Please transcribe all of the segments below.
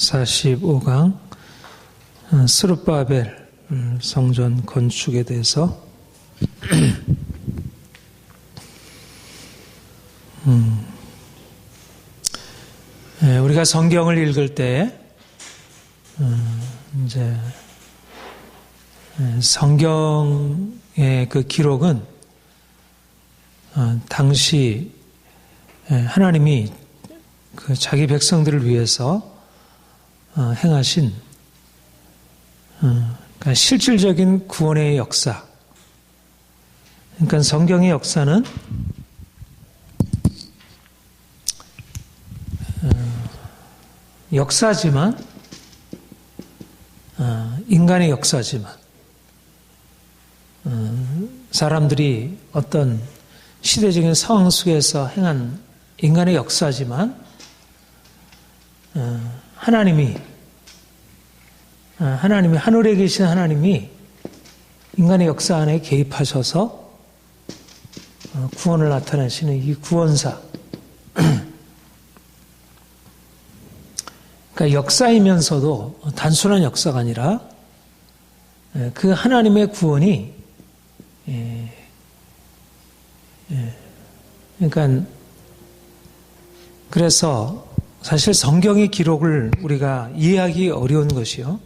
45강 스룹바벨 성전 건축에 대해서 우리가 성경을 읽을 때 이제 성경의 그 기록은 당시 하나님이 그 자기 백성들을 위해서 행하신 그러니까 실질적인 구원의 역사. 그러니까 성경의 역사는 역사지만 인간의 역사지만 사람들이 어떤 시대적인 상황 속에서 행한 인간의 역사지만 하나님이 하늘에 계신 하나님이 인간의 역사 안에 개입하셔서 구원을 나타내시는 이 구원사. 그러니까 역사이면서도 단순한 역사가 아니라 그 하나님의 구원이 그러니까 그래서 사실 성경의 기록을 우리가 이해하기 어려운 것이요.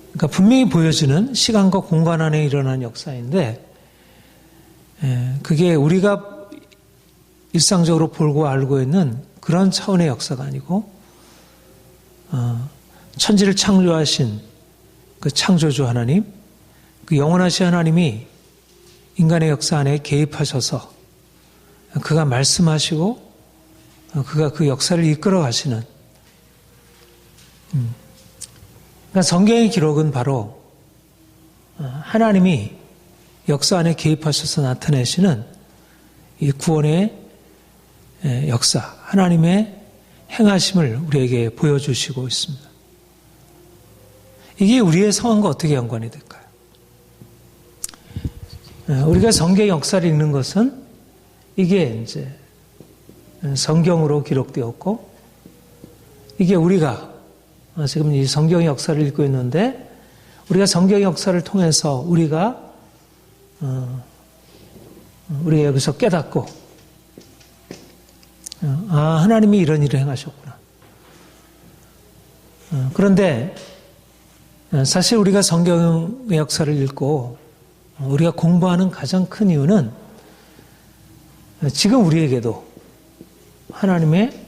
그러니까 분명히 보여지는 시간과 공간 안에 일어난 역사인데 그게 우리가 일상적으로 보고 알고 있는 그런 차원의 역사가 아니고 천지를 창조하신 그 창조주 하나님, 그 영원하신 하나님이 인간의 역사 안에 개입하셔서 그가 말씀하시고 그가 그 역사를 이끌어 가시는 그러니까 성경의 기록은 바로 하나님이 역사 안에 개입하셔서 나타내시는 이 구원의 역사, 하나님의 행하심을 우리에게 보여주시고 있습니다. 이게 우리의 상황과 어떻게 연관이 될까요? 우리가 성경 역사를 읽는 것은 이게 이제 성경으로 기록되었고 이게 우리가 지금 이 성경의 역사를 읽고 있는데 우리가 성경의 역사를 통해서 우리가 여기서 깨닫고 하나님이 이런 일을 행하셨구나. 그런데 사실 우리가 성경의 역사를 읽고 우리가 공부하는 가장 큰 이유는 지금 우리에게도 하나님의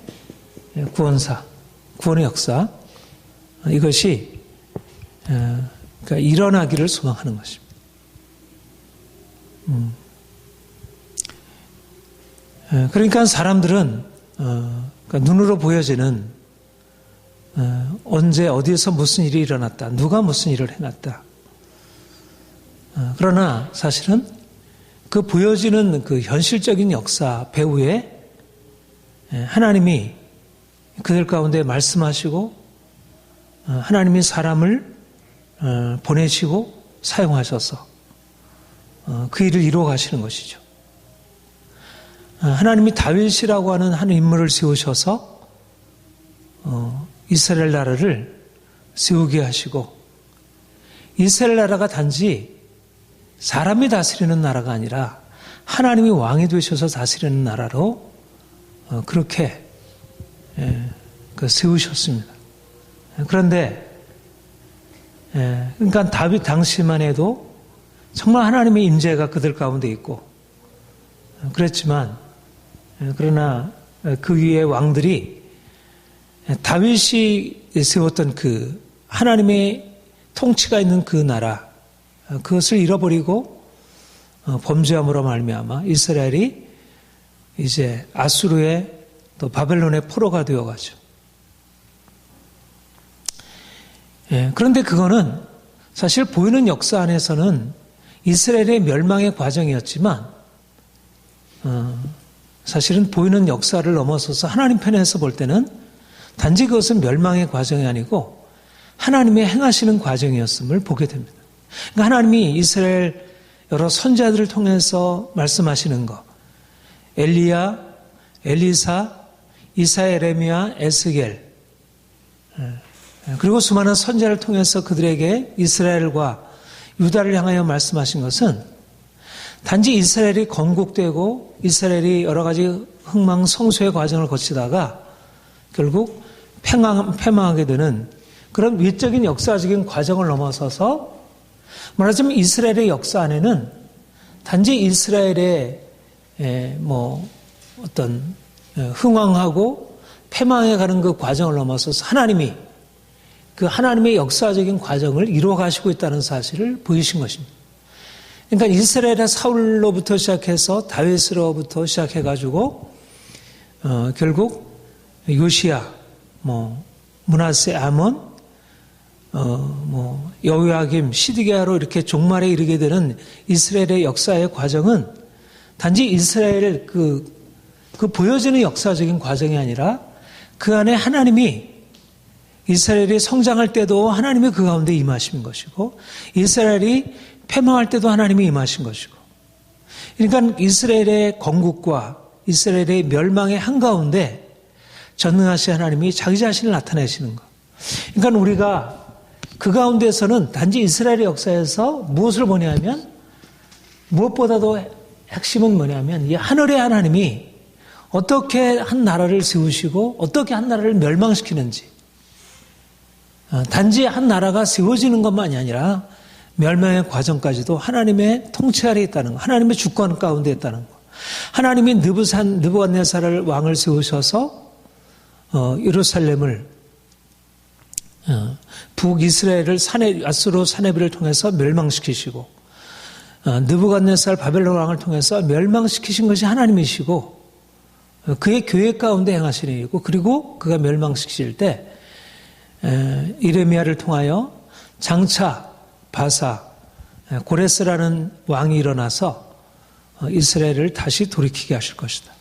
구원사, 구원의 역사 이것이 그러니까 일어나기를 소망하는 것입니다. 그러니까 사람들은 그러니까 눈으로 보여지는 언제 어디에서 무슨 일이 일어났다, 누가 무슨 일을 해놨다. 그러나 사실은 그 보여지는 그 현실적인 역사 배후에 하나님이 그들 가운데 말씀하시고 하나님이 사람을 보내시고 사용하셔서 그 일을 이루어 가시는 것이죠. 하나님이 다윗이라고 하는 한 인물을 세우셔서 이스라엘 나라를 세우게 하시고 이스라엘 나라가 단지 사람이 다스리는 나라가 아니라 하나님이 왕이 되셔서 다스리는 나라로 그렇게 세우셨습니다. 그런데 그러니까 다윗 당시만 해도 정말 하나님의 임재가 그들 가운데 있고 그랬지만 그러나 그 위에 왕들이 다윗이 세웠던 그 하나님의 통치가 있는 그 나라 그것을 잃어버리고 범죄함으로 말미암아 이스라엘이 이제 아수르의 또 바벨론의 포로가 되어가죠. 그런데 그거는 사실 보이는 역사 안에서는 이스라엘의 멸망의 과정이었지만 사실은 보이는 역사를 넘어서서 하나님 편에서 볼 때는 단지 그것은 멸망의 과정이 아니고 하나님의 행하시는 과정이었음을 보게 됩니다. 그러니까 하나님이 이스라엘 여러 선자들을 통해서 말씀하시는 것, 엘리야, 엘리사, 이사야, 에레미야, 에스겔, 그리고 수많은 선지자를 통해서 그들에게 이스라엘과 유다를 향하여 말씀하신 것은 단지 이스라엘이 건국되고 이스라엘이 여러 가지 흥망성쇠의 과정을 거치다가 결국 패망하게 되는 그런 외적인 역사적인 과정을 넘어서서 말하자면 이스라엘의 역사 안에는 단지 이스라엘의 어떤 흥왕하고 패망해 가는 그 과정을 넘어서서 하나님이 그 하나님의 역사적인 과정을 이루어 가시고 있다는 사실을 보이신 것입니다. 그러니까 이스라엘의 사울로부터 시작해서 다윗으로부터 시작해가지고 결국 요시야, 므낫세, 아몬, 여호야김, 시드기야로 이렇게 종말에 이르게 되는 이스라엘의 역사의 과정은 단지 이스라엘 그 보여지는 역사적인 과정이 아니라 그 안에 하나님이 이스라엘이 성장할 때도 하나님이 그 가운데 임하신 것이고 이스라엘이 패망할 때도 하나님이 임하신 것이고 그러니까 이스라엘의 건국과 이스라엘의 멸망의 한가운데 전능하신 하나님이 자기 자신을 나타내시는 것. 그러니까 우리가 그 가운데서는 단지 이스라엘의 역사에서 무엇을 보냐면 무엇보다도 핵심은 뭐냐면 이 하늘의 하나님이 어떻게 한 나라를 세우시고 어떻게 한 나라를 멸망시키는지 단지 한 나라가 세워지는 것만이 아니라 멸망의 과정까지도 하나님의 통치 아래 있다는 것, 하나님의 주권 가운데 있다는 것. 하나님이 느부갓네살을 왕을 세우셔서 예루살렘을 북이스라엘을 아수르 사네비를 통해서 멸망시키시고 느부갓네살 바벨론 왕을 통해서 멸망시키신 것이 하나님이시고 그의 계획 가운데 행하시는 일이고 그리고 그가 멸망시키실 때 이레미야를 통하여 장차 바사 고레스라는 왕이 일어나서 이스라엘을 다시 돌이키게 하실 것이다.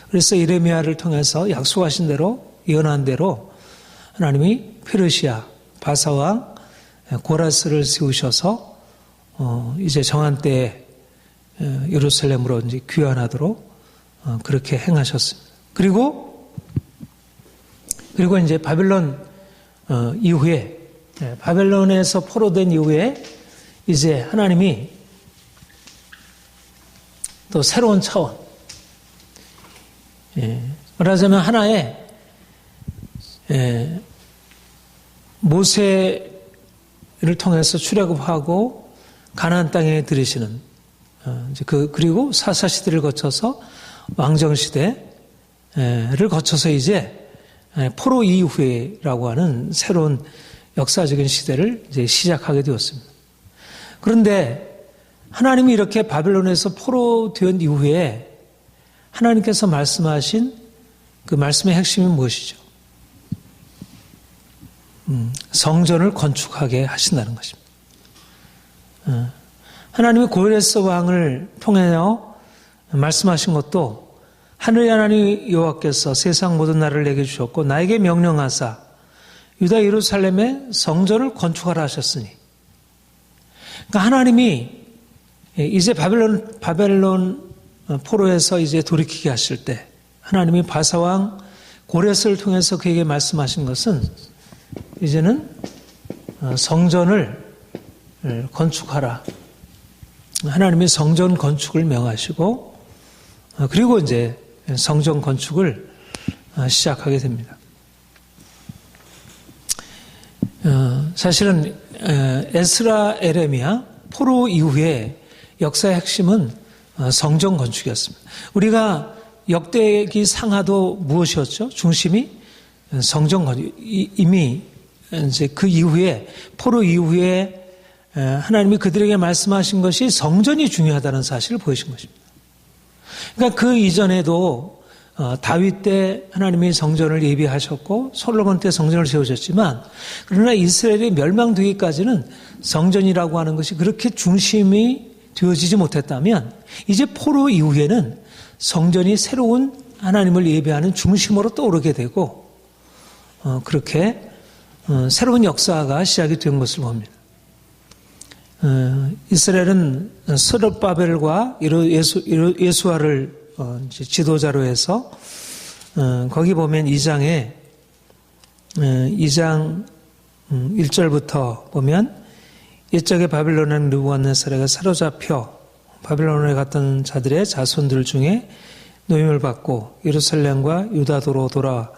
그래서 이레미야를 통해서 약속하신 대로 예언한 대로 하나님이 페르시아 바사왕 고레스를 세우셔서 이제 정한 때에 예루살렘으로 이제 귀환하도록 그렇게 행하셨습니다. 그리고 이제 바벨론 이후에 바벨론에서 포로된 이후에 이제 하나님이 또 새로운 차원 말하자면 하나의 모세를 통해서 출애굽하고 가나안 땅에 들이시는 그리고 사사 시대를 거쳐서 왕정 시대를 거쳐서 이제 포로 이후에라고 하는 새로운 역사적인 시대를 이제 시작하게 되었습니다. 그런데 하나님이 이렇게 바벨론에서 포로된 이후에 하나님께서 말씀하신 그 말씀의 핵심이 무엇이죠? 성전을 건축하게 하신다는 것입니다. 하나님이 고레스 왕을 통하여 말씀하신 것도 하늘의 하나님 여호와께서 세상 모든 나라를 내게 주셨고 나에게 명령하사 유다 예루살렘에 성전을 건축하라 하셨으니 그러니까 하나님이 이제 바벨론 포로에서 이제 돌이키게 하실 때 하나님이 바사왕 고레스를 통해서 그에게 말씀하신 것은 이제는 성전을 건축하라. 하나님이 성전 건축을 명하시고 그리고 이제 성전 건축을 시작하게 됩니다. 사실은 에스라, 에레미야 포로 이후에 역사의 핵심은 성전 건축이었습니다. 우리가 역대기 상하도 무엇이었죠? 중심이 성전 건축. 이미 이제 그 이후에 포로 이후에 하나님이 그들에게 말씀하신 것이 성전이 중요하다는 사실을 보이신 것입니다. 그러니까 그 이전에도 다윗 때 하나님이 성전을 예비하셨고 솔로몬 때 성전을 세우셨지만 그러나 이스라엘이 멸망되기까지는 성전이라고 하는 것이 그렇게 중심이 되어지지 못했다면 이제 포로 이후에는 성전이 새로운 하나님을 예배하는 중심으로 떠오르게 되고 그렇게 새로운 역사가 시작이 된 것을 봅니다. 이스라엘은 스룹바벨과 예수아를 이제 지도자로 해서 거기 보면 2장 1절부터 보면 이쪽에 바빌론의 느부갓네살에게 사로잡혀 바빌론에 갔던 자들의 자손들 중에 노임을 받고 예루살렘과 유다도로 돌아와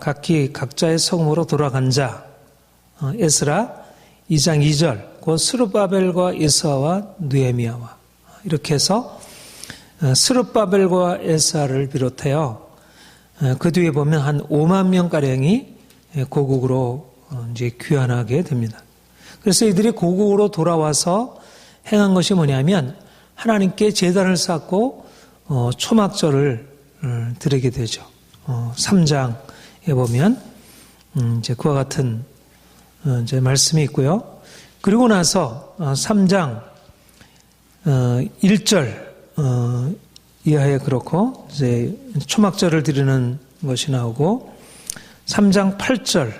각기 각자의 성으로 돌아간 자 에스라 2장 2절 곧 스룹바벨과 예수아와 느헤미야와 이렇게 해서 스룹바벨과 에스아를 비롯해요. 그 뒤에 보면 한 5만 명가량이 고국으로 이제 귀환하게 됩니다. 그래서 이들이 고국으로 돌아와서 행한 것이 뭐냐면 하나님께 제단을 쌓고 초막절을 드리게 되죠. 3장에 보면 이제 그와 같은 이제 말씀이 있고요. 그리고 나서 3장 1절 이하에 그렇고 이제 초막절을 드리는 것이 나오고 3장 8절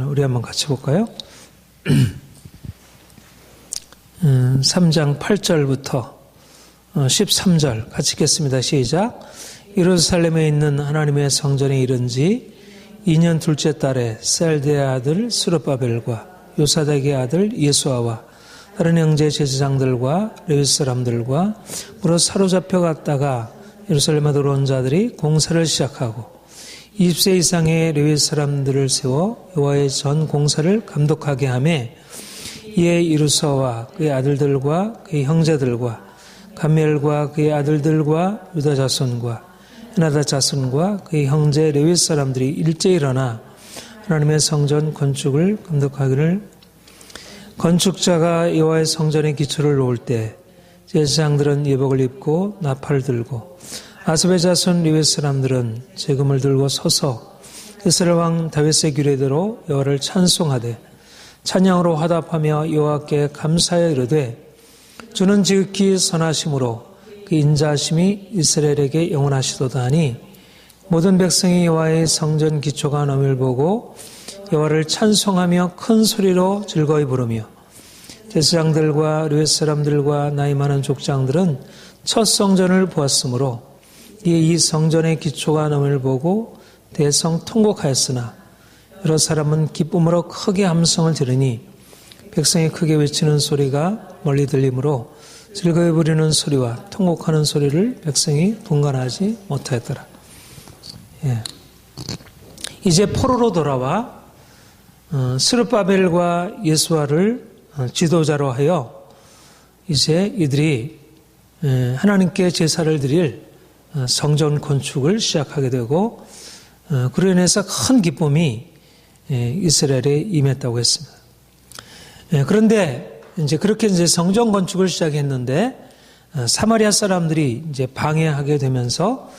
우리 한번 같이 볼까요? 3장 8절부터 13절 같이 읽겠습니다. 시작. 예루살렘에 있는 하나님의 성전에 이른 지 2년 둘째 달에 셀드의 아들 스룹바벨과 요사닥의 아들 예수아와 다른 형제 제사장들과 레위 사람들과 무로 사로잡혀 갔다가 예루살렘에 들어온 자들이 공사를 시작하고 20세 이상의 레위 사람들을 세워 여호와의 전 공사를 감독하게 하매 이에 이루서와 그의 아들들과 그의 형제들과 감멜과 그의 아들들과 유다 자손과 헤나다 자손과 그의 형제 레위 사람들이 일제히 일어나 하나님의 성전 건축을 감독하기를 건축자가 여호와의 성전의 기초를 놓을 때 제사장들은 예복을 입고 나팔을 들고 아스베 자손 레위 사람들은 재금을 들고 서서 이스라엘 왕 다윗의 규례대로 여호와를 찬송하되 찬양으로 화답하며 여호와께 감사하여 이르되 주는 지극히 선하심으로 그 인자하심이 이스라엘에게 영원하시도다 하니 모든 백성이 여호와의 성전 기초가 넘을 보고 여호와를 찬송하며 큰 소리로 즐거이 부르며 제사장들과 레위 사람들과 나이 많은 족장들은 첫 성전을 보았으므로 이에 이 성전의 기초가 넘을 보고 대성 통곡하였으나 여러 사람은 기쁨으로 크게 함성을 지르니 백성이 크게 외치는 소리가 멀리 들리므로 즐거이 부리는 소리와 통곡하는 소리를 백성이 분간하지 못하였더라. 예. 이제 포로로 돌아와 스룹바벨과 예수아를 지도자로 하여 이제 이들이 하나님께 제사를 드릴 성전 건축을 시작하게 되고 그로 인해서 큰 기쁨이 이스라엘에 임했다고 했습니다. 그런데 이제 그렇게 이제 성전 건축을 시작했는데 사마리아 사람들이 이제 방해하게 되면서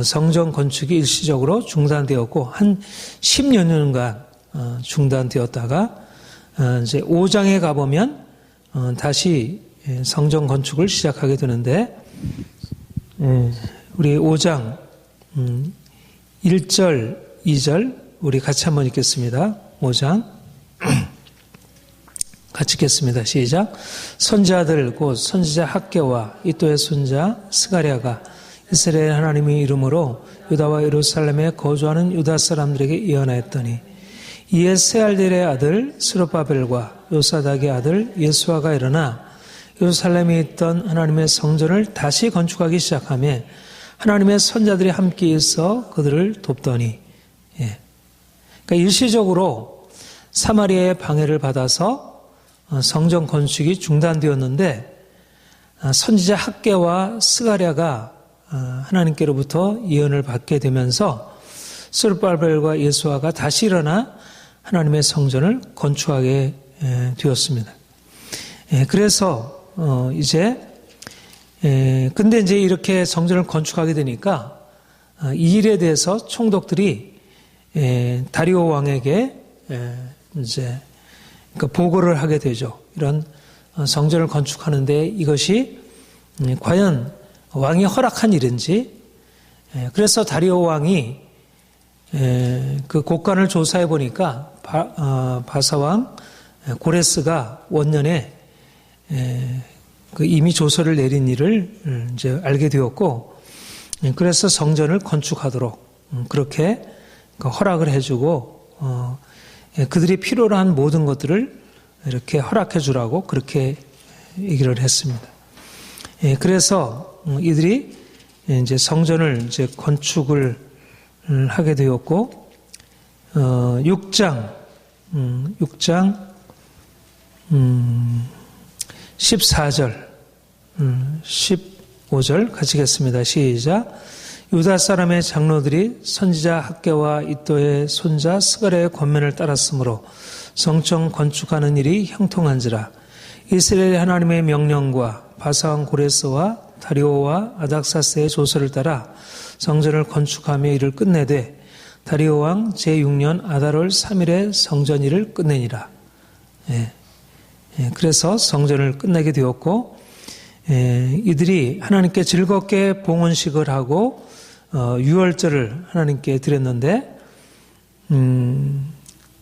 성전 건축이 일시적으로 중단되었고 한 10여 년간 중단되었다가 이제 5장에 가보면 다시 성전 건축을 시작하게 되는데 우리 5장 1절, 2절 우리 같이 한번 읽겠습니다. 5장 같이 읽겠습니다. 시작. 선지자들 곧 선지자 학개와 이또의 손자 스가랴가 이스라엘 하나님의 이름으로 유다와 예루살렘에 거주하는 유다 사람들에게 예언하였더니 이에 세알델의 아들 스룹바벨과 요사닥의 아들 예수아가 일어나 예루살렘에 있던 하나님의 성전을 다시 건축하기 시작하며 하나님의 선자들이 함께 있어 그들을 돕더니 그러니까 일시적으로 사마리아의 방해를 받아서 성전 건축이 중단되었는데 선지자 학개와 스가랴가 하나님께로부터 예언을 받게 되면서 스룹바벨과 예수아가 다시 일어나 하나님의 성전을 건축하게 되었습니다. 그래서 이제 근데 이제 이렇게 성전을 건축하게 되니까 이 일에 대해서 총독들이 다리오 왕에게 이제 보고를 하게 되죠. 이런 성전을 건축하는데 이것이 과연 왕이 허락한 일인지. 그래서 다리오 왕이 그 곡간을 조사해 보니까 바사왕 고레스가 원년에 그 이미 조서를 내린 일을 이제 알게 되었고 그래서 성전을 건축하도록 그렇게 허락을 해주고 그들이 필요로 한 모든 것들을 이렇게 허락해 주라고 그렇게 얘기를 했습니다. 그래서 이들이 이제 성전을 이제 건축을 하게 되었고 6장 14절 15절 같이겠습니다. 시작. 유다 사람의 장로들이 선지자 학개와 이도의 손자 스가랴의 권면을 따랐으므로 성전 건축하는 일이 형통한지라. 이스라엘 하나님의 명령과 바사왕 고레스와 다리오와 아닥사스의 조서를 따라 성전을 건축하며 일을 끝내되 다리오 왕 제6년 아달월 3일에 성전 일을 끝내니라. 그래서 성전을 끝내게 되었고 이들이 하나님께 즐겁게 봉헌식을 하고 유월절을 하나님께 드렸는데 21절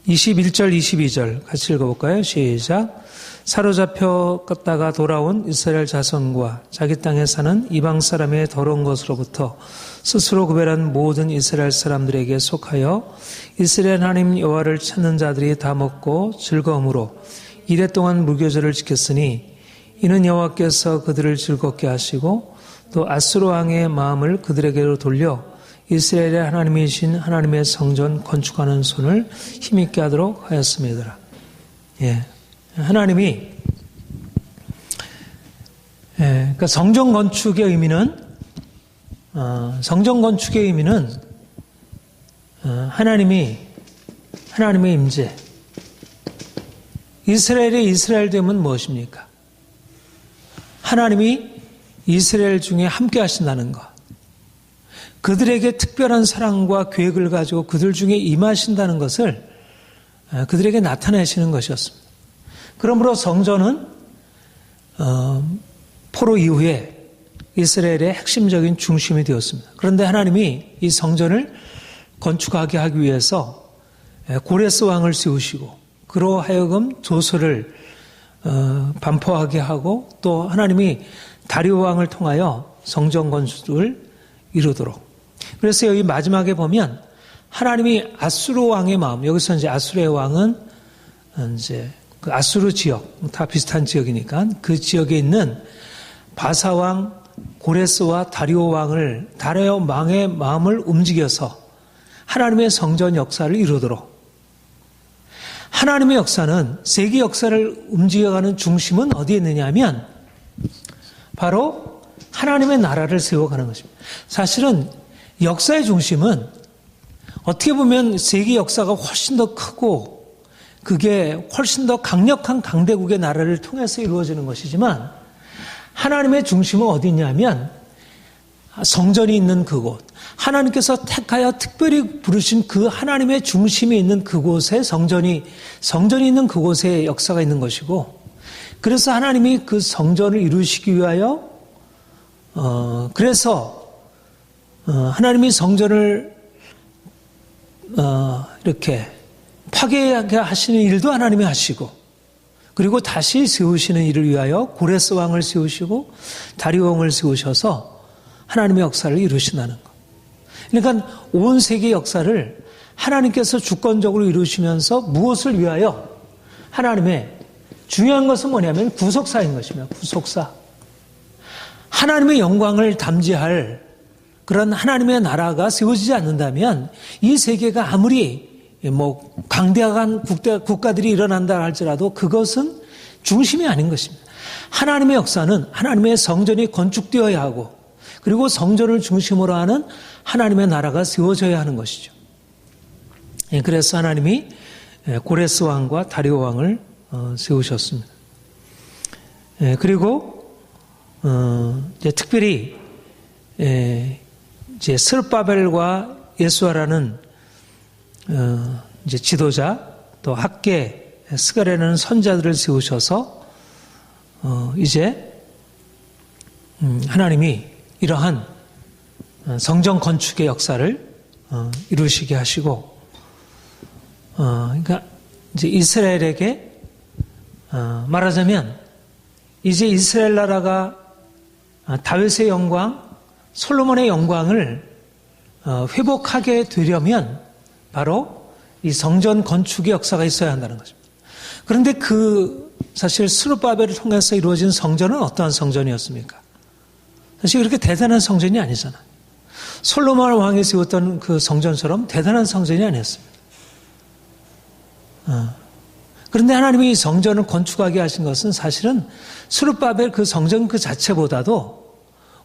22절 같이 읽어볼까요? 시작. 사로잡혔다가 돌아온 이스라엘 자손과 자기 땅에 사는 이방 사람의 더러운 것으로부터 스스로 구별한 모든 이스라엘 사람들에게 속하여 이스라엘 하나님 여호와를 찾는 자들이 다 먹고 즐거움으로 이래 동안 무교절을 지켰으니 이는 여호와께서 그들을 즐겁게 하시고 또 아수르 왕의 마음을 그들에게로 돌려 이스라엘의 하나님이신 하나님의 성전 건축하는 손을 힘있게 하도록 하였습니다. 하나님이 그러니까 성전 건축의 의미는 하나님의 임재. 이스라엘의 이스라엘됨은 무엇입니까? 하나님이 이스라엘 중에 함께 하신다는 것. 그들에게 특별한 사랑과 계획을 가지고 그들 중에 임하신다는 것을 그들에게 나타내시는 것이었습니다. 그러므로 성전은 포로 이후에 이스라엘의 핵심적인 중심이 되었습니다. 그런데 하나님이 이 성전을 건축하게 하기 위해서 고레스 왕을 세우시고 그로 하여금 조서를 반포하게 하고 또 하나님이 다리오 왕을 통하여 성전 건축을 이루도록. 그래서 여기 마지막에 보면 하나님이 아수르 왕의 마음, 여기서 이제 아수르의 왕은 이제 그 아수르 지역, 다 비슷한 지역이니까 그 지역에 있는 바사 왕 고레스와 다리오 왕의 마음을 움직여서 하나님의 성전 역사를 이루도록. 하나님의 역사는 세계 역사를 움직여가는 중심은 어디에 있느냐 하면 바로 하나님의 나라를 세워가는 것입니다. 사실은 역사의 중심은 어떻게 보면 세계 역사가 훨씬 더 크고 그게 훨씬 더 강력한 강대국의 나라를 통해서 이루어지는 것이지만 하나님의 중심은 어디 있냐면 성전이 있는 그곳, 하나님께서 택하여 특별히 부르신 그 하나님의 중심이 있는 그곳에 성전이 있는 그곳에 역사가 있는 것이고, 그래서 하나님이 그 성전을 이루시기 위하여 그래서 하나님이 성전을 이렇게 파괴하게 하시는 일도 하나님이 하시고, 그리고 다시 세우시는 일을 위하여 고레스 왕을 세우시고 다리오 왕을 세우셔서 하나님의 역사를 이루신다는 것. 그러니까 온 세계 역사를 하나님께서 주권적으로 이루시면서 무엇을 위하여? 하나님의 중요한 것은 뭐냐면 구속사인 것입니다. 구속사. 하나님의 영광을 담지할 그런 하나님의 나라가 세워지지 않는다면 이 세계가 아무리 강대한 국가들이 일어난다 할지라도 그것은 중심이 아닌 것입니다. 하나님의 역사는 하나님의 성전이 건축되어야 하고 그리고 성전을 중심으로 하는 하나님의 나라가 세워져야 하는 것이죠. 그래서 하나님이 고레스 왕과 다리오 왕을 세우셨습니다. 그리고 이제 특별히 이제 스룹바벨과 예수아라는 이제 지도자 또 학계 스가랴라는 선자들을 세우셔서 이제 하나님이 이러한 성전 건축의 역사를 이루시게 하시고, 그러니까 이제 이스라엘에게 말하자면 이제 이스라엘 나라가 다윗의 영광 솔로몬의 영광을 회복하게 되려면 바로 이 성전 건축의 역사가 있어야 한다는 것입니다. 그런데 사실 스룹바벨을 통해서 이루어진 성전은 어떠한 성전이었습니까? 사실 그렇게 대단한 성전이 아니잖아요. 솔로몬 왕이 세웠던 그 성전처럼 대단한 성전이 아니었습니다. 그런데 하나님이 이 성전을 건축하게 하신 것은 사실은 스룹바벨 그 성전 그 자체보다도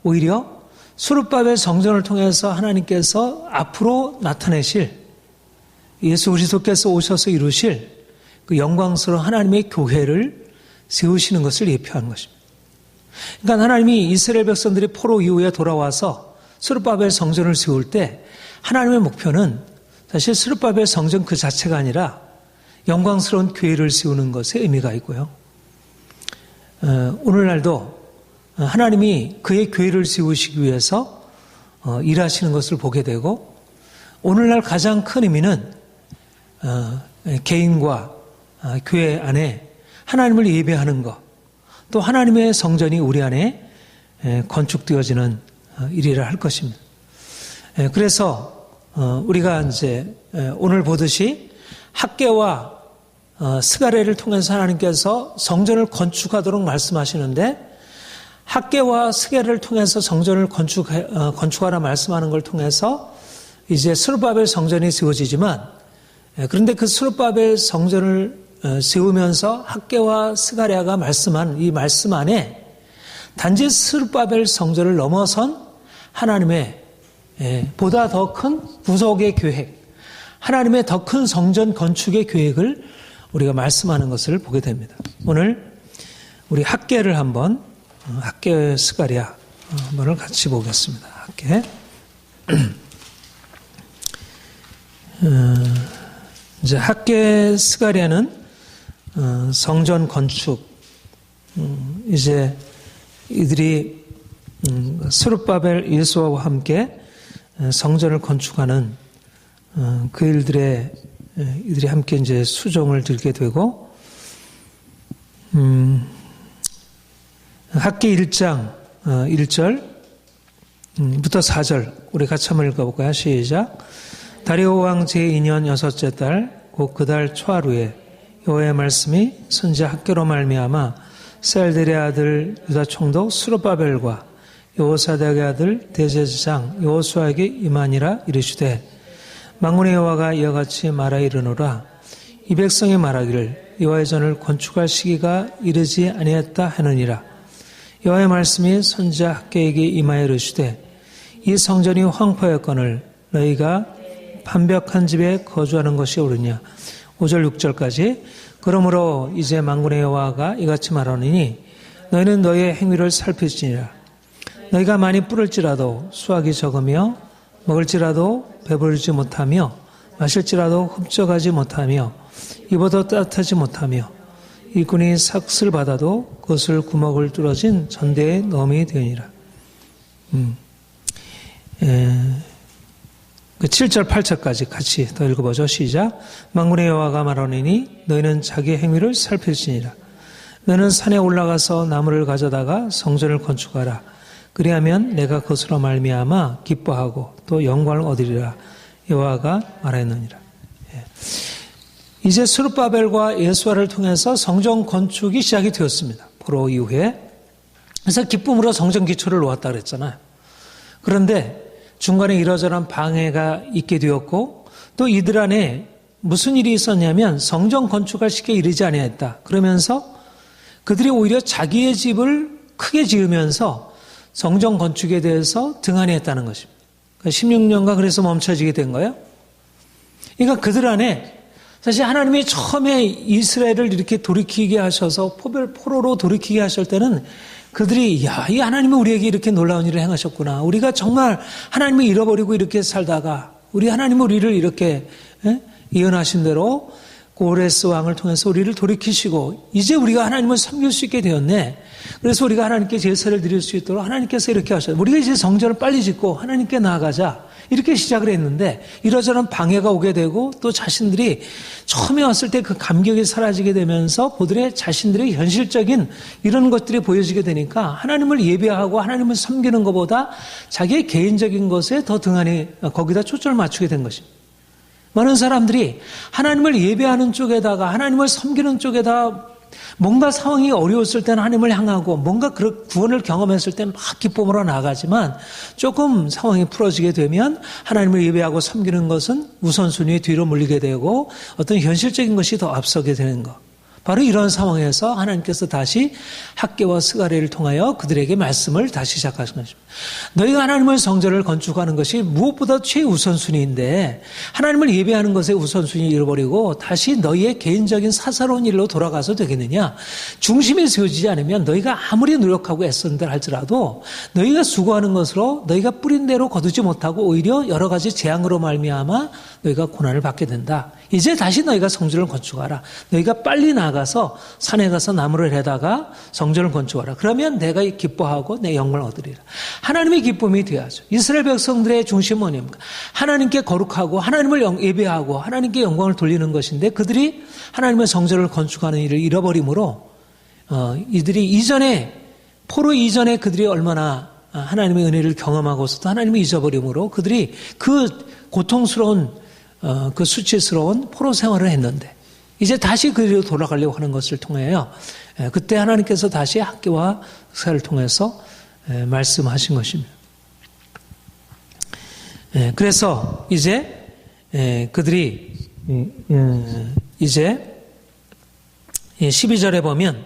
오히려 스룹바벨 성전을 통해서 하나님께서 앞으로 나타내실 예수 그리스도께서 오셔서 이루실 그 영광스러운 하나님의 교회를 세우시는 것을 예표하는 것입니다. 그러니까 하나님이 이스라엘 백성들이 포로 이후에 돌아와서 스룹바벨 성전을 세울 때 하나님의 목표는 사실 스룹바벨 성전 그 자체가 아니라 영광스러운 교회를 세우는 것에 의미가 있고요. 오늘날도 하나님이 그의 교회를 세우시기 위해서 일하시는 것을 보게 되고 오늘날 가장 큰 의미는 개인과 교회 안에 하나님을 예배하는 것, 또 하나님의 성전이 우리 안에 건축되어지는 일이라 할 것입니다. 그래서 우리가 이제 오늘 보듯이 학개와 스가랴를 통해서 하나님께서 성전을 건축하도록 말씀하시는데 학개와 스가랴를 통해서 성전을 건축하라 말씀하는 걸 통해서 이제 스룹바벨 성전이 세워지지만 그런데 그 스룹바벨 성전을 세우면서 학개와 스가랴가 말씀한 이 말씀 안에 단지 스룹바벨 성전을 넘어선 하나님의 보다 더 큰 구속의 계획, 하나님의 더 큰 성전 건축의 계획을 우리가 말씀하는 것을 보게 됩니다. 오늘 우리 학개를 한번 학개 스가랴 한번을 같이 보겠습니다. 학개. 이제 학개 스가랴는 성전 건축, 이제 이들이 스룹바벨 예수와 함께 성전을 건축하는 그 이들이 함께 이제 수종을 들게 되고, 학개 1장 1절부터 4절 우리 같이 한번 읽어볼까요? 시작. 다리오 왕 제2년 6째 달 곧 그 달 초하루에 여호와의 말씀이 선지자 학개로 말미암아 셀델의 아들 유다 총독 스룹바벨과 여호사닥의 아들 대제사장 여호수아에게 임하니라 이르시되 만군의 여호와가 이와 같이 말하 이르노라. 이 백성이 말하기를 여호와의 전을 건축할 시기가 이르지 아니했다 하느니라. 여호와의 말씀이 선지자 학개에게 임하여 이르시되 이 성전이 황폐하였거늘 너희가 반벽한 집에 거주하는 것이 옳으냐. 5절 6절까지. 그러므로 이제 만군의 여호와가 이같이 말하노니 너희는 너희의 행위를 살필지니라. 너희가 많이 뿌릴지라도 수확이 적으며 먹을지라도 배부르지 못하며 마실지라도 흡족하지 못하며 입어도 따뜻하지 못하며 일꾼이 삭슬 받아도 그것을 구멍을 뚫어진 전대에 넣음이 되니라. 7절 8절까지 같이 더 읽어보죠. 시작. 만군의 여호와가 말하노니 너희는 자기 행위를 살필지니라. 너는 산에 올라가서 나무를 가져다가 성전을 건축하라. 그리하면 내가 그것으로 말미암아 기뻐하고 또 영광을 얻으리라. 여호와가 말하였느니라. 이제 스룹바벨과 예수아를 통해서 성전 건축이 시작이 되었습니다. 포로 이후에. 그래서 기쁨으로 성전 기초를 놓았다 그랬잖아요. 그런데 중간에 이러저러한 방해가 있게 되었고 또 이들 안에 무슨 일이 있었냐면 성전 건축할 시기에 이르지 아니했다. 그러면서 그들이 오히려 자기의 집을 크게 지으면서 성전 건축에 대해서 등한히했다는 것입니다. 16년간 그래서 멈춰지게 된 거예요. 그러니까 그들 안에 사실 하나님이 처음에 이스라엘을 이렇게 돌이키게 하셔서 포로로 돌이키게 하실 때는 그들이 이 하나님이 우리에게 이렇게 놀라운 일을 행하셨구나. 우리가 정말 하나님을 잃어버리고 이렇게 살다가 우리 하나님은 우리를 이렇게 예언하신 대로 고레스 왕을 통해서 우리를 돌이키시고 이제 우리가 하나님을 섬길 수 있게 되었네. 그래서 우리가 하나님께 제사를 드릴 수 있도록 하나님께서 이렇게 하셨어요. 우리가 이제 성전을 빨리 짓고 하나님께 나아가자. 이렇게 시작을 했는데 이러저런 방해가 오게 되고 또 자신들이 처음에 왔을 때 그 감격이 사라지게 되면서 보들의 자신들의 현실적인 이런 것들이 보여지게 되니까 하나님을 예배하고 하나님을 섬기는 것보다 자기의 개인적인 것에 더 등한히 거기다 초점을 맞추게 된 것입니다. 많은 사람들이 하나님을 예배하는 쪽에다가 하나님을 섬기는 쪽에다 뭔가 상황이 어려웠을 때는 하나님을 향하고 뭔가 그런 구원을 경험했을 때는 막 기쁨으로 나가지만 조금 상황이 풀어지게 되면 하나님을 예배하고 섬기는 것은 우선순위 뒤로 물리게 되고 어떤 현실적인 것이 더 앞서게 되는 것. 바로 이런 상황에서 하나님께서 다시 학개와 스가랴를 통하여 그들에게 말씀을 다시 시작하신 것입니다. 너희가 하나님의 성전을 건축하는 것이 무엇보다 최우선순위인데 하나님을 예배하는 것에 우선순위를 잃어버리고 다시 너희의 개인적인 사사로운 일로 돌아가서 되겠느냐. 중심이 세워지지 않으면 너희가 아무리 노력하고 애쓴다 할지라도 너희가 수고하는 것으로 너희가 뿌린 대로 거두지 못하고 오히려 여러 가지 재앙으로 말미암아 너희가 고난을 받게 된다. 이제 다시 너희가 성전을 건축하라. 너희가 빨리 나가서 산에 가서 나무를 해다가 성전을 건축하라. 그러면 내가 기뻐하고 내 영광을 얻으리라. 하나님의 기쁨이 되어야죠. 이스라엘 백성들의 중심은 뭐입니까? 하나님께 거룩하고 하나님을 예배하고 하나님께 영광을 돌리는 것인데 그들이 하나님의 성전을 건축하는 일을 잃어버림으로 이들이 이전에 포로 이전에 그들이 얼마나 하나님의 은혜를 경험하고서도 하나님을 잊어버림으로 그들이 그 고통스러운 그 수치스러운 포로 생활을 했는데 이제 다시 그리로 돌아가려고 하는 것을 통하여 그때 하나님께서 다시 학개와 스가랴를 통해서 말씀하신 것입니다. 그래서 이제 그들이 이제 12절에 보면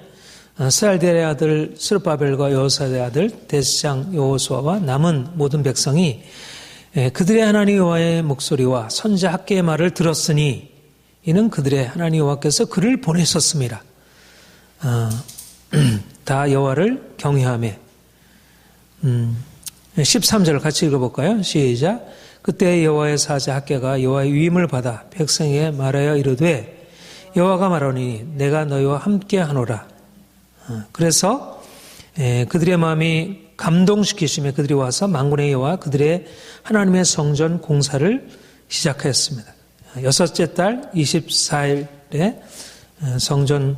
스알디엘의 아들 스룹바벨과 여호사의 아들 대제사장 여호수아와 남은 모든 백성이 그들의 하나님 여호와의 목소리와 선지자 학개의 말을 들었으니 이는 그들의 하나님 여호와께서 그를 보내셨습니다. 다 여호와를 경외하며 13절 같이 읽어볼까요? 시작. 그때 여호와의 사자 학개가 여호와의 위임을 받아 백성에게 말하여 이르되 여호와가 말하니 내가 너희와 함께 하노라. 그래서 그들의 마음이 감동시키시며 그들이 와서 만군의 여호와 그들의 하나님의 성전 공사를 시작하였습니다. 여섯째 달 24일에 성전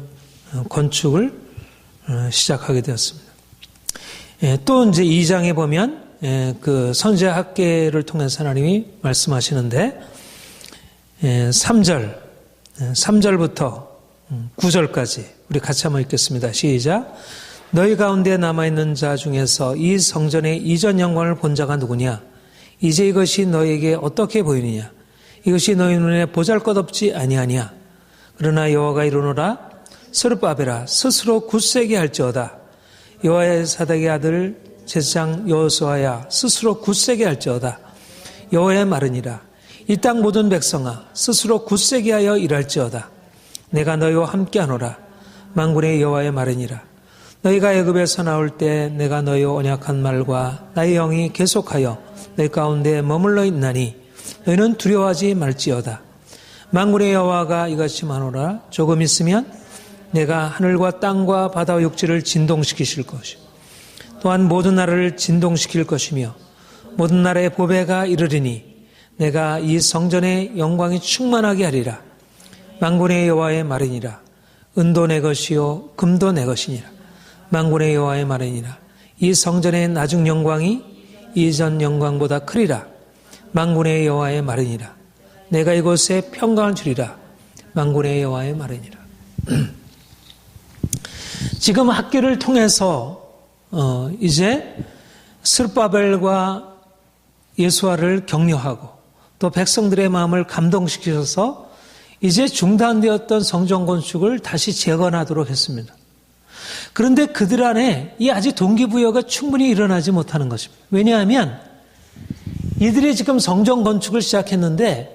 건축을 시작하게 되었습니다. 또 이제 2장에 보면 그 선지자 학개를 통해서 하나님이 말씀하시는데 3절부터 9절까지 우리 같이 한번 읽겠습니다. 시작. 너희 가운데 남아있는 자 중에서 이 성전의 이전 영광을 본 자가 누구냐? 이제 이것이 너희에게 어떻게 보이느냐? 이것이 너희 눈에 보잘것없지 아니하냐? 그러나 여호와가 이르노라 스룹바벨아 스스로 굳세게 할지어다. 여호와의 사닥의 아들 제사장 여호수아야 스스로 굳세게 할지어다. 여호와의 말으니라. 이 땅 모든 백성아 스스로 굳세게 하여 일할지어다. 내가 너희와 함께하노라. 만군의 여호와의 말으니라. 너희가 애굽에서 나올 때 내가 너희와 언약한 말과 나의 영이 계속하여 너희 가운데 머물러 있나니 너희는 두려워하지 말지어다. 만군의 여호와가 이같이 말하노라. 조금 있으면 내가 하늘과 땅과 바다와 육지를 진동시키실 것이요 또한 모든 나라를 진동시킬 것이며 모든 나라의 보배가 이르리니 내가 이 성전의 영광이 충만하게 하리라. 만군의 여호와의 말이니라. 은도 내 것이요 금도 내 것이니라. 만군의 여호와의 말이니라. 이 성전의 나중 영광이 이전 영광보다 크리라. 만군의 여호와의 말이니라. 내가 이곳에 평강을 주리라. 만군의 여호와의 말이니라. 지금 학개를 통해서 이제 스룹바벨과 예수아를 격려하고 또 백성들의 마음을 감동시키셔서 이제 중단되었던 성전 건축을 다시 재건하도록 했습니다. 그런데 그들 안에 이 아직 동기부여가 충분히 일어나지 못하는 것입니다. 왜냐하면 이들이 지금 성전 건축을 시작했는데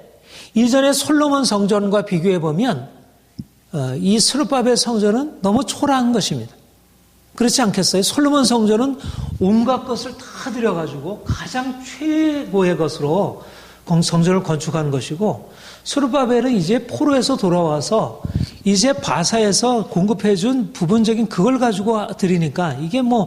이전에 솔로몬 성전과 비교해 보면 이 스룹바벨 성전은 너무 초라한 것입니다. 그렇지 않겠어요? 솔로몬 성전은 온갖 것을 다 들여가지고 가장 최고의 것으로 성전을 건축한 것이고, 스룹바벨은 이제 포로에서 돌아와서 이제 바사에서 공급해준 부분적인 그걸 가지고 드리니까 이게 뭐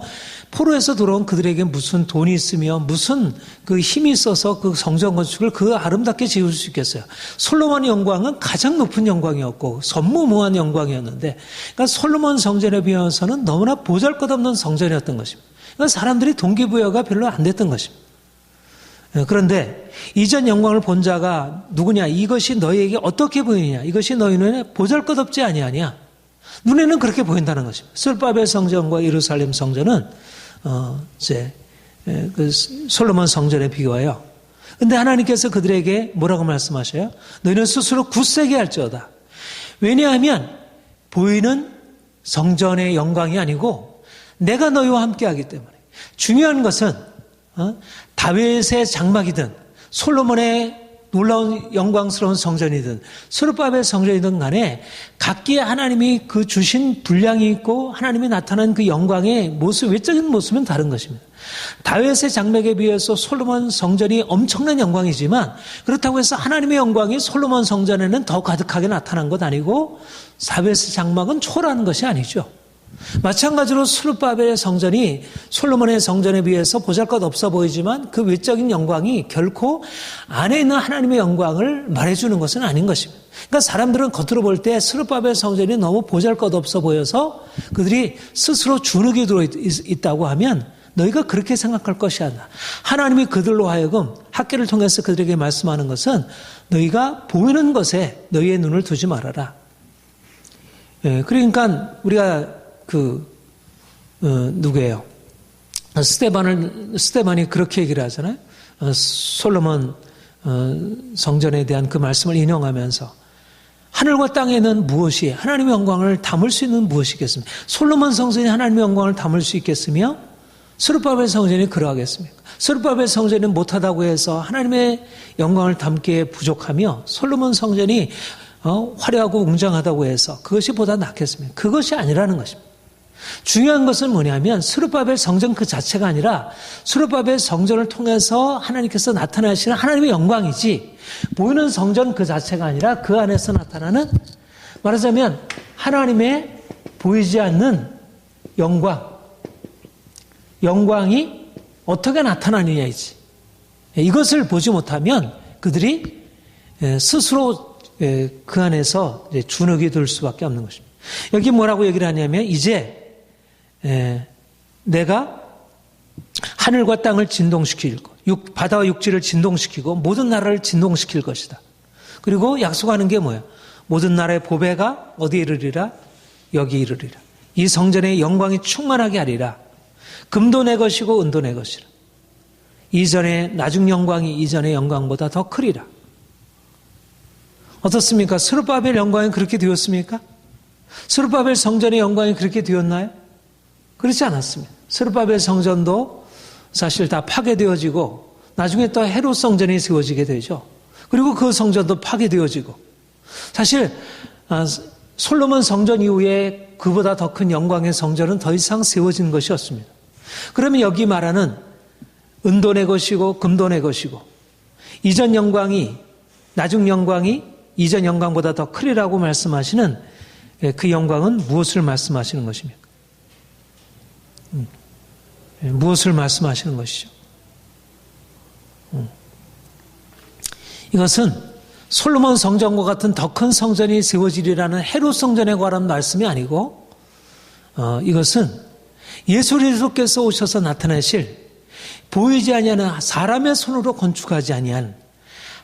포로에서 돌아온 그들에게 무슨 돈이 있으며 무슨 그 힘이 있어서 그 성전 건축을 그 아름답게 지을 수 있겠어요. 솔로몬의 영광은 가장 높은 영광이었고 전무후무한 영광이었는데, 그러니까 솔로몬 성전에 비해서는 너무나 보잘것없는 성전이었던 것입니다. 그러니까 사람들이 동기부여가 별로 안 됐던 것입니다. 그런데 이전 영광을 본 자가 누구냐? 이것이 너희에게 어떻게 보이느냐? 이것이 너희 눈에 보잘것없지 아니하냐? 눈에는 그렇게 보인다는 것입니다. 스룹바벨 성전과 예루살렘 성전은 그 솔로몬 성전에 비교해요. 근데 하나님께서 그들에게 뭐라고 말씀하셔요? 너희는 스스로 굳세게 할지어다. 왜냐하면 보이는 성전의 영광이 아니고 내가 너희와 함께하기 때문에. 중요한 것은 다윗의 장막이든 솔로몬의 놀라운 영광스러운 성전이든 스룹바벨 성전이든 간에 각기의 하나님이 그 주신 분량이 있고 하나님이 나타난 그 영광의 모습, 외적인 모습은 다른 것입니다. 다윗의 장막에 비해서 솔로몬 성전이 엄청난 영광이지만 그렇다고 해서 하나님의 영광이 솔로몬 성전에는 더 가득하게 나타난 것 아니고 다윗의 장막은 초라한 것이 아니죠. 마찬가지로 스룹바벨의 성전이 솔로몬의 성전에 비해서 보잘것없어 보이지만 그 외적인 영광이 결코 안에 있는 하나님의 영광을 말해주는 것은 아닌 것입니다. 그러니까 사람들은 겉으로 볼 때 스룹바벨 성전이 너무 보잘것없어 보여서 그들이 스스로 주눅이 들어있다고 하면 너희가 그렇게 생각할 것이 아니라 하나님이 그들로 하여금 학계를 통해서 그들에게 말씀하는 것은 너희가 보이는 것에 너희의 눈을 두지 말아라. 그러니까 우리가 누구예요? 스데반이 그렇게 얘기를 하잖아요. 솔로몬 성전에 대한 그 말씀을 인용하면서 하늘과 땅에는 무엇이 하나님의 영광을 담을 수 있는 무엇이겠습니까? 솔로몬 성전이 하나님의 영광을 담을 수 있겠으며 스룹바벨 성전이 그러하겠습니까? 스룹바벨 성전이 못하다고 해서 하나님의 영광을 담기에 부족하며 솔로몬 성전이 화려하고 웅장하다고 해서 그것이 보다 낫겠습니까? 그것이 아니라는 것입니다. 중요한 것은 뭐냐면 스룹바벨 성전 그 자체가 아니라 스룹바벨 성전을 통해서 하나님께서 나타나시는 하나님의 영광이지 보이는 성전 그 자체가 아니라 그 안에서 나타나는 말하자면 하나님의 보이지 않는 영광이 어떻게 나타나느냐이지. 이것을 보지 못하면 그들이 스스로 그 안에서 주눅이 들 수밖에 없는 것입니다. 여기 뭐라고 얘기를 하냐면 이제 내가 하늘과 땅을 진동시킬 것, 바다와 육지를 진동시키고 모든 나라를 진동시킬 것이다. 그리고 약속하는 게 뭐야? 모든 나라의 보배가 어디에 이르리라? 여기 이르리라. 이 성전의 영광이 충만하게 하리라. 금도 내 것이고 은도 내 것이라. 이전의 나중 영광이 이전의 영광보다 더 크리라. 어떻습니까? 스룹바벨 영광이 그렇게 되었습니까? 스룹바벨 성전의 영광이 그렇게 되었나요? 그렇지 않았습니다. 스룹바벨 성전도 사실 다 파괴되어지고 나중에 또 헤롯 성전이 세워지게 되죠. 그리고 그 성전도 파괴되어지고 사실 솔로몬 성전 이후에 그보다 더 큰 영광의 성전은 더 이상 세워진 것이 없습니다. 그러면 여기 말하는 은도 내 것이고 금도 내 것이고 이전 영광이 나중 영광이 이전 영광보다 더 크리라고 말씀하시는 그 영광은 무엇을 말씀하시는 것입니까? 무엇을 말씀하시는 것이죠? 이것은 솔로몬 성전과 같은 더 큰 성전이 세워지리라는 헤롯 성전에 관한 말씀이 아니고 이것은 예수 그리스도께서 오셔서 나타나실 보이지 아니하는 사람의 손으로 건축하지 아니한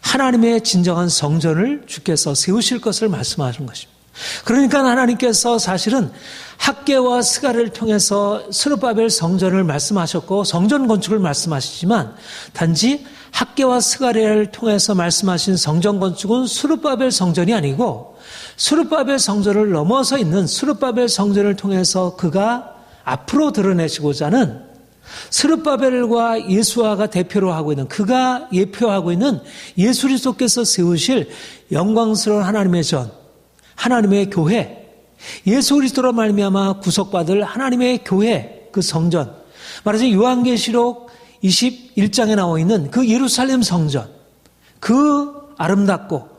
하나님의 진정한 성전을 주께서 세우실 것을 말씀하신 것입니다. 그러니까 하나님께서 사실은 학개와 스가랴를 통해서 스룹바벨 성전을 말씀하셨고 성전 건축을 말씀하시지만 단지 학개와 스가랴를 통해서 말씀하신 성전 건축은 스룹바벨 성전이 아니고 스룹바벨 성전을 넘어서 있는 스룹바벨 성전을 통해서 그가 앞으로 드러내시고자 하는 스룹바벨과 예수아가 대표로 하고 있는 그가 예표하고 있는 예수 그리스도께서 세우실 영광스러운 하나님의 전, 하나님의 교회, 예수 그리스도로 말미암아 구속받을 하나님의 교회, 그 성전, 말하자면 요한계시록 21장에 나와 있는 그 예루살렘 성전, 그 아름답고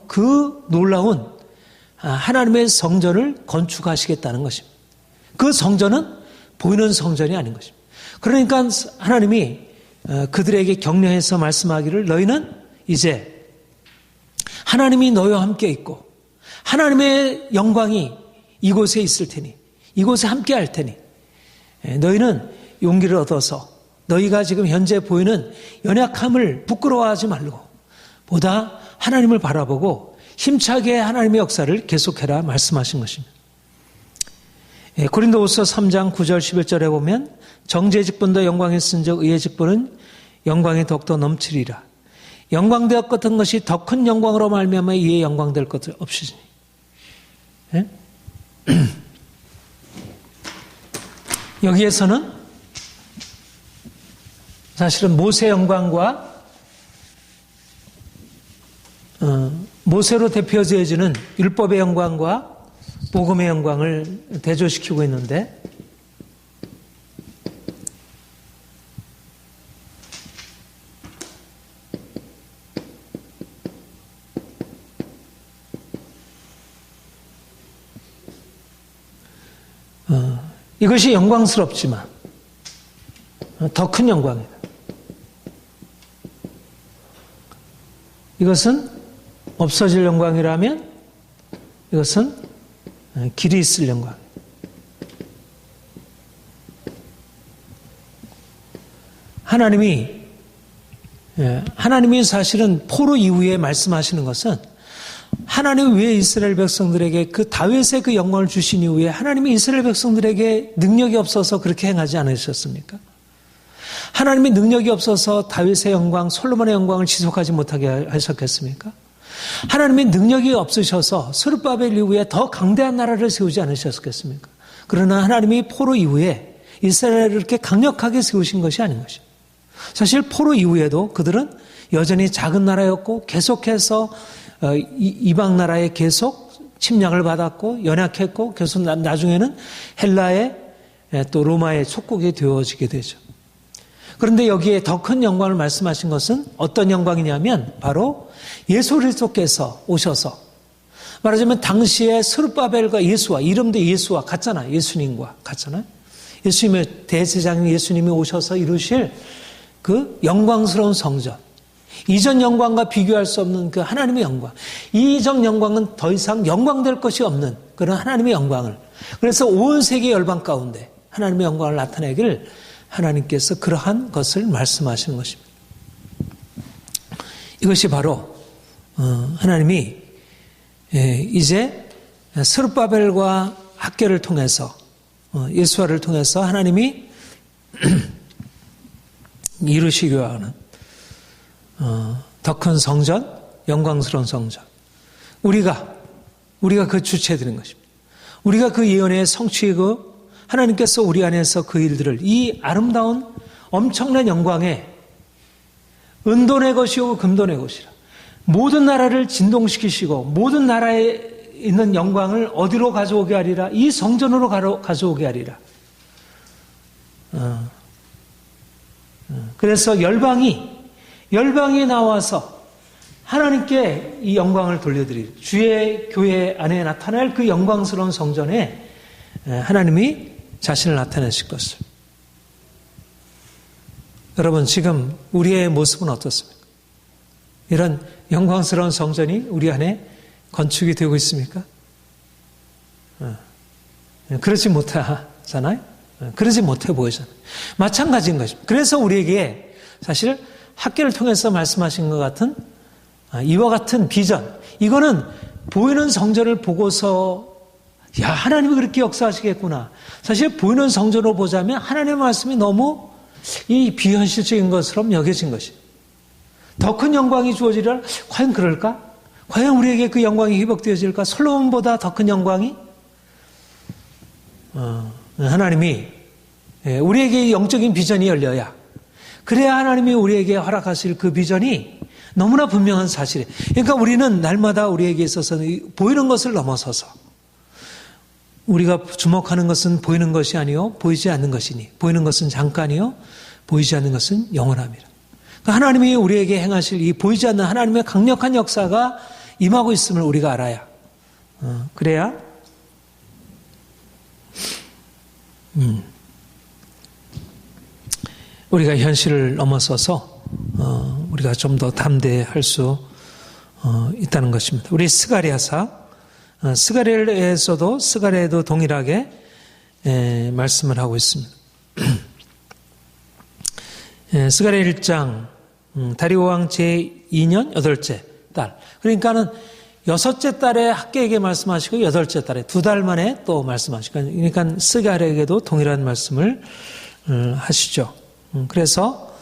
그 놀라운 하나님의 성전을 건축하시겠다는 것입니다. 그 성전은 보이는 성전이 아닌 것입니다. 그러니까 하나님이 그들에게 격려해서 말씀하기를 너희는 이제 하나님이 너희와 함께 있고 하나님의 영광이 이곳에 있을 테니 이곳에 함께 할 테니 너희는 용기를 얻어서 너희가 지금 현재 보이는 연약함을 부끄러워하지 말고 보다 하나님을 바라보고 힘차게 하나님의 역사를 계속해라 말씀하신 것입니다. 고린도후서 3장 9절 11절에 보면 정죄의 직분도 영광에 쓴적 의의 직분은 영광이 더욱더 넘치리라. 영광되었던 것이 더 큰 영광으로 말미암아 이에 영광될 것 없으시니. 예? 여기에서는 사실은 모세 영광과 모세로 대표되어지는 율법의 영광과 복음의 영광을 대조시키고 있는데 이것이 영광스럽지만 더 큰 영광이다. 이것은 없어질 영광이라면 이것은 길이 있을 영광. 하나님이 사실은 포로 이후에 말씀하시는 것은 하나님 왜 이스라엘 백성들에게 그 다윗의 그 영광을 주신 이후에 하나님이 이스라엘 백성들에게 능력이 없어서 그렇게 행하지 않으셨습니까? 하나님이 능력이 없어서 다윗의 영광, 솔로몬의 영광을 지속하지 못하게 하셨겠습니까? 하나님이 능력이 없으셔서 스룹바벨 이후에 더 강대한 나라를 세우지 않으셨겠습니까? 그러나 하나님이 포로 이후에 이스라엘을 이렇게 강력하게 세우신 것이 아닌 것입니다. 사실 포로 이후에도 그들은 여전히 작은 나라였고 계속해서 이방 나라에 계속 침략을 받았고 연약했고 계속 나중에는 헬라의 또 로마의 속국이 되어지게 되죠. 그런데 여기에 더 큰 영광을 말씀하신 것은 어떤 영광이냐면 바로 예수 그리스도께서 오셔서 말하자면 당시에 스룹바벨과 예수와 이름도 예수와 같잖아. 예수님과 같잖아요. 예수님의 대제사장인 예수님이 오셔서 이루실 그 영광스러운 성전. 이전 영광과 비교할 수 없는 그 하나님의 영광. 이전 영광은 더 이상 영광될 것이 없는 그런 하나님의 영광을. 그래서 온 세계 열방 가운데 하나님의 영광을 나타내기를 하나님께서 그러한 것을 말씀하시는 것입니다. 이것이 바로 하나님이 이제 스룹바벨과 학교를 통해서 예수와를 통해서 하나님이 이루시기로 하는 더 큰 성전, 영광스러운 성전. 우리가 그 주체되는 것입니다. 우리가 그 예언의 성취이고 하나님께서 우리 안에서 그 일들을 이 아름다운 엄청난 영광에 은돈의 것이고 금돈의 것이라 모든 나라를 진동시키시고 모든 나라에 있는 영광을 어디로 가져오게 하리라? 이 성전으로 가져오게 하리라. 그래서 열방이 나와서 하나님께 이 영광을 돌려드릴 주의 교회 안에 나타날 그 영광스러운 성전에 하나님이 자신을 나타내실 것을. 여러분 지금 우리의 모습은 어떻습니까? 이런 영광스러운 성전이 우리 안에 건축이 되고 있습니까? 그러지 못하잖아요. 그러지 못해 보이잖아요. 마찬가지인 것입니다. 그래서 우리에게 사실 학교를 통해서 말씀하신 것 같은 이와 같은 비전, 이거는 보이는 성전을 보고서 야 하나님이 그렇게 역사하시겠구나. 사실 보이는 성전으로 보자면 하나님의 말씀이 너무 이 비현실적인 것처럼 여겨진 것이. 더 큰 영광이 주어지리라. 과연 그럴까? 과연 우리에게 그 영광이 회복되어질까? 솔로몬보다 더 큰 영광이? 하나님이 우리에게 영적인 비전이 열려야 그래야 하나님이 우리에게 허락하실 그 비전이 너무나 분명한 사실이에요. 그러니까 우리는 날마다 우리에게 있어서 보이는 것을 넘어서서 우리가 주목하는 것은 보이는 것이 아니요 보이지 않는 것이니 보이는 것은 잠깐이요 보이지 않는 것은 영원합니다. 하나님이 우리에게 행하실 이 보이지 않는 하나님의 강력한 역사가 임하고 있음을 우리가 알아야 그래야 우리가 현실을 넘어서서 우리가 좀 더 담대할 수 있다는 것입니다. 우리 스가랴서 스가랴에서도 스가랴에도 동일하게 말씀을 하고 있습니다. 스가랴 1장 다리오 왕 제2년 8째 달, 그러니까는 6째 달에 학계에게 말씀하시고 8째 달에 2달 만에 또 말씀하시고, 그러니까 스가랴에게도 동일한 말씀을 하시죠. 그래서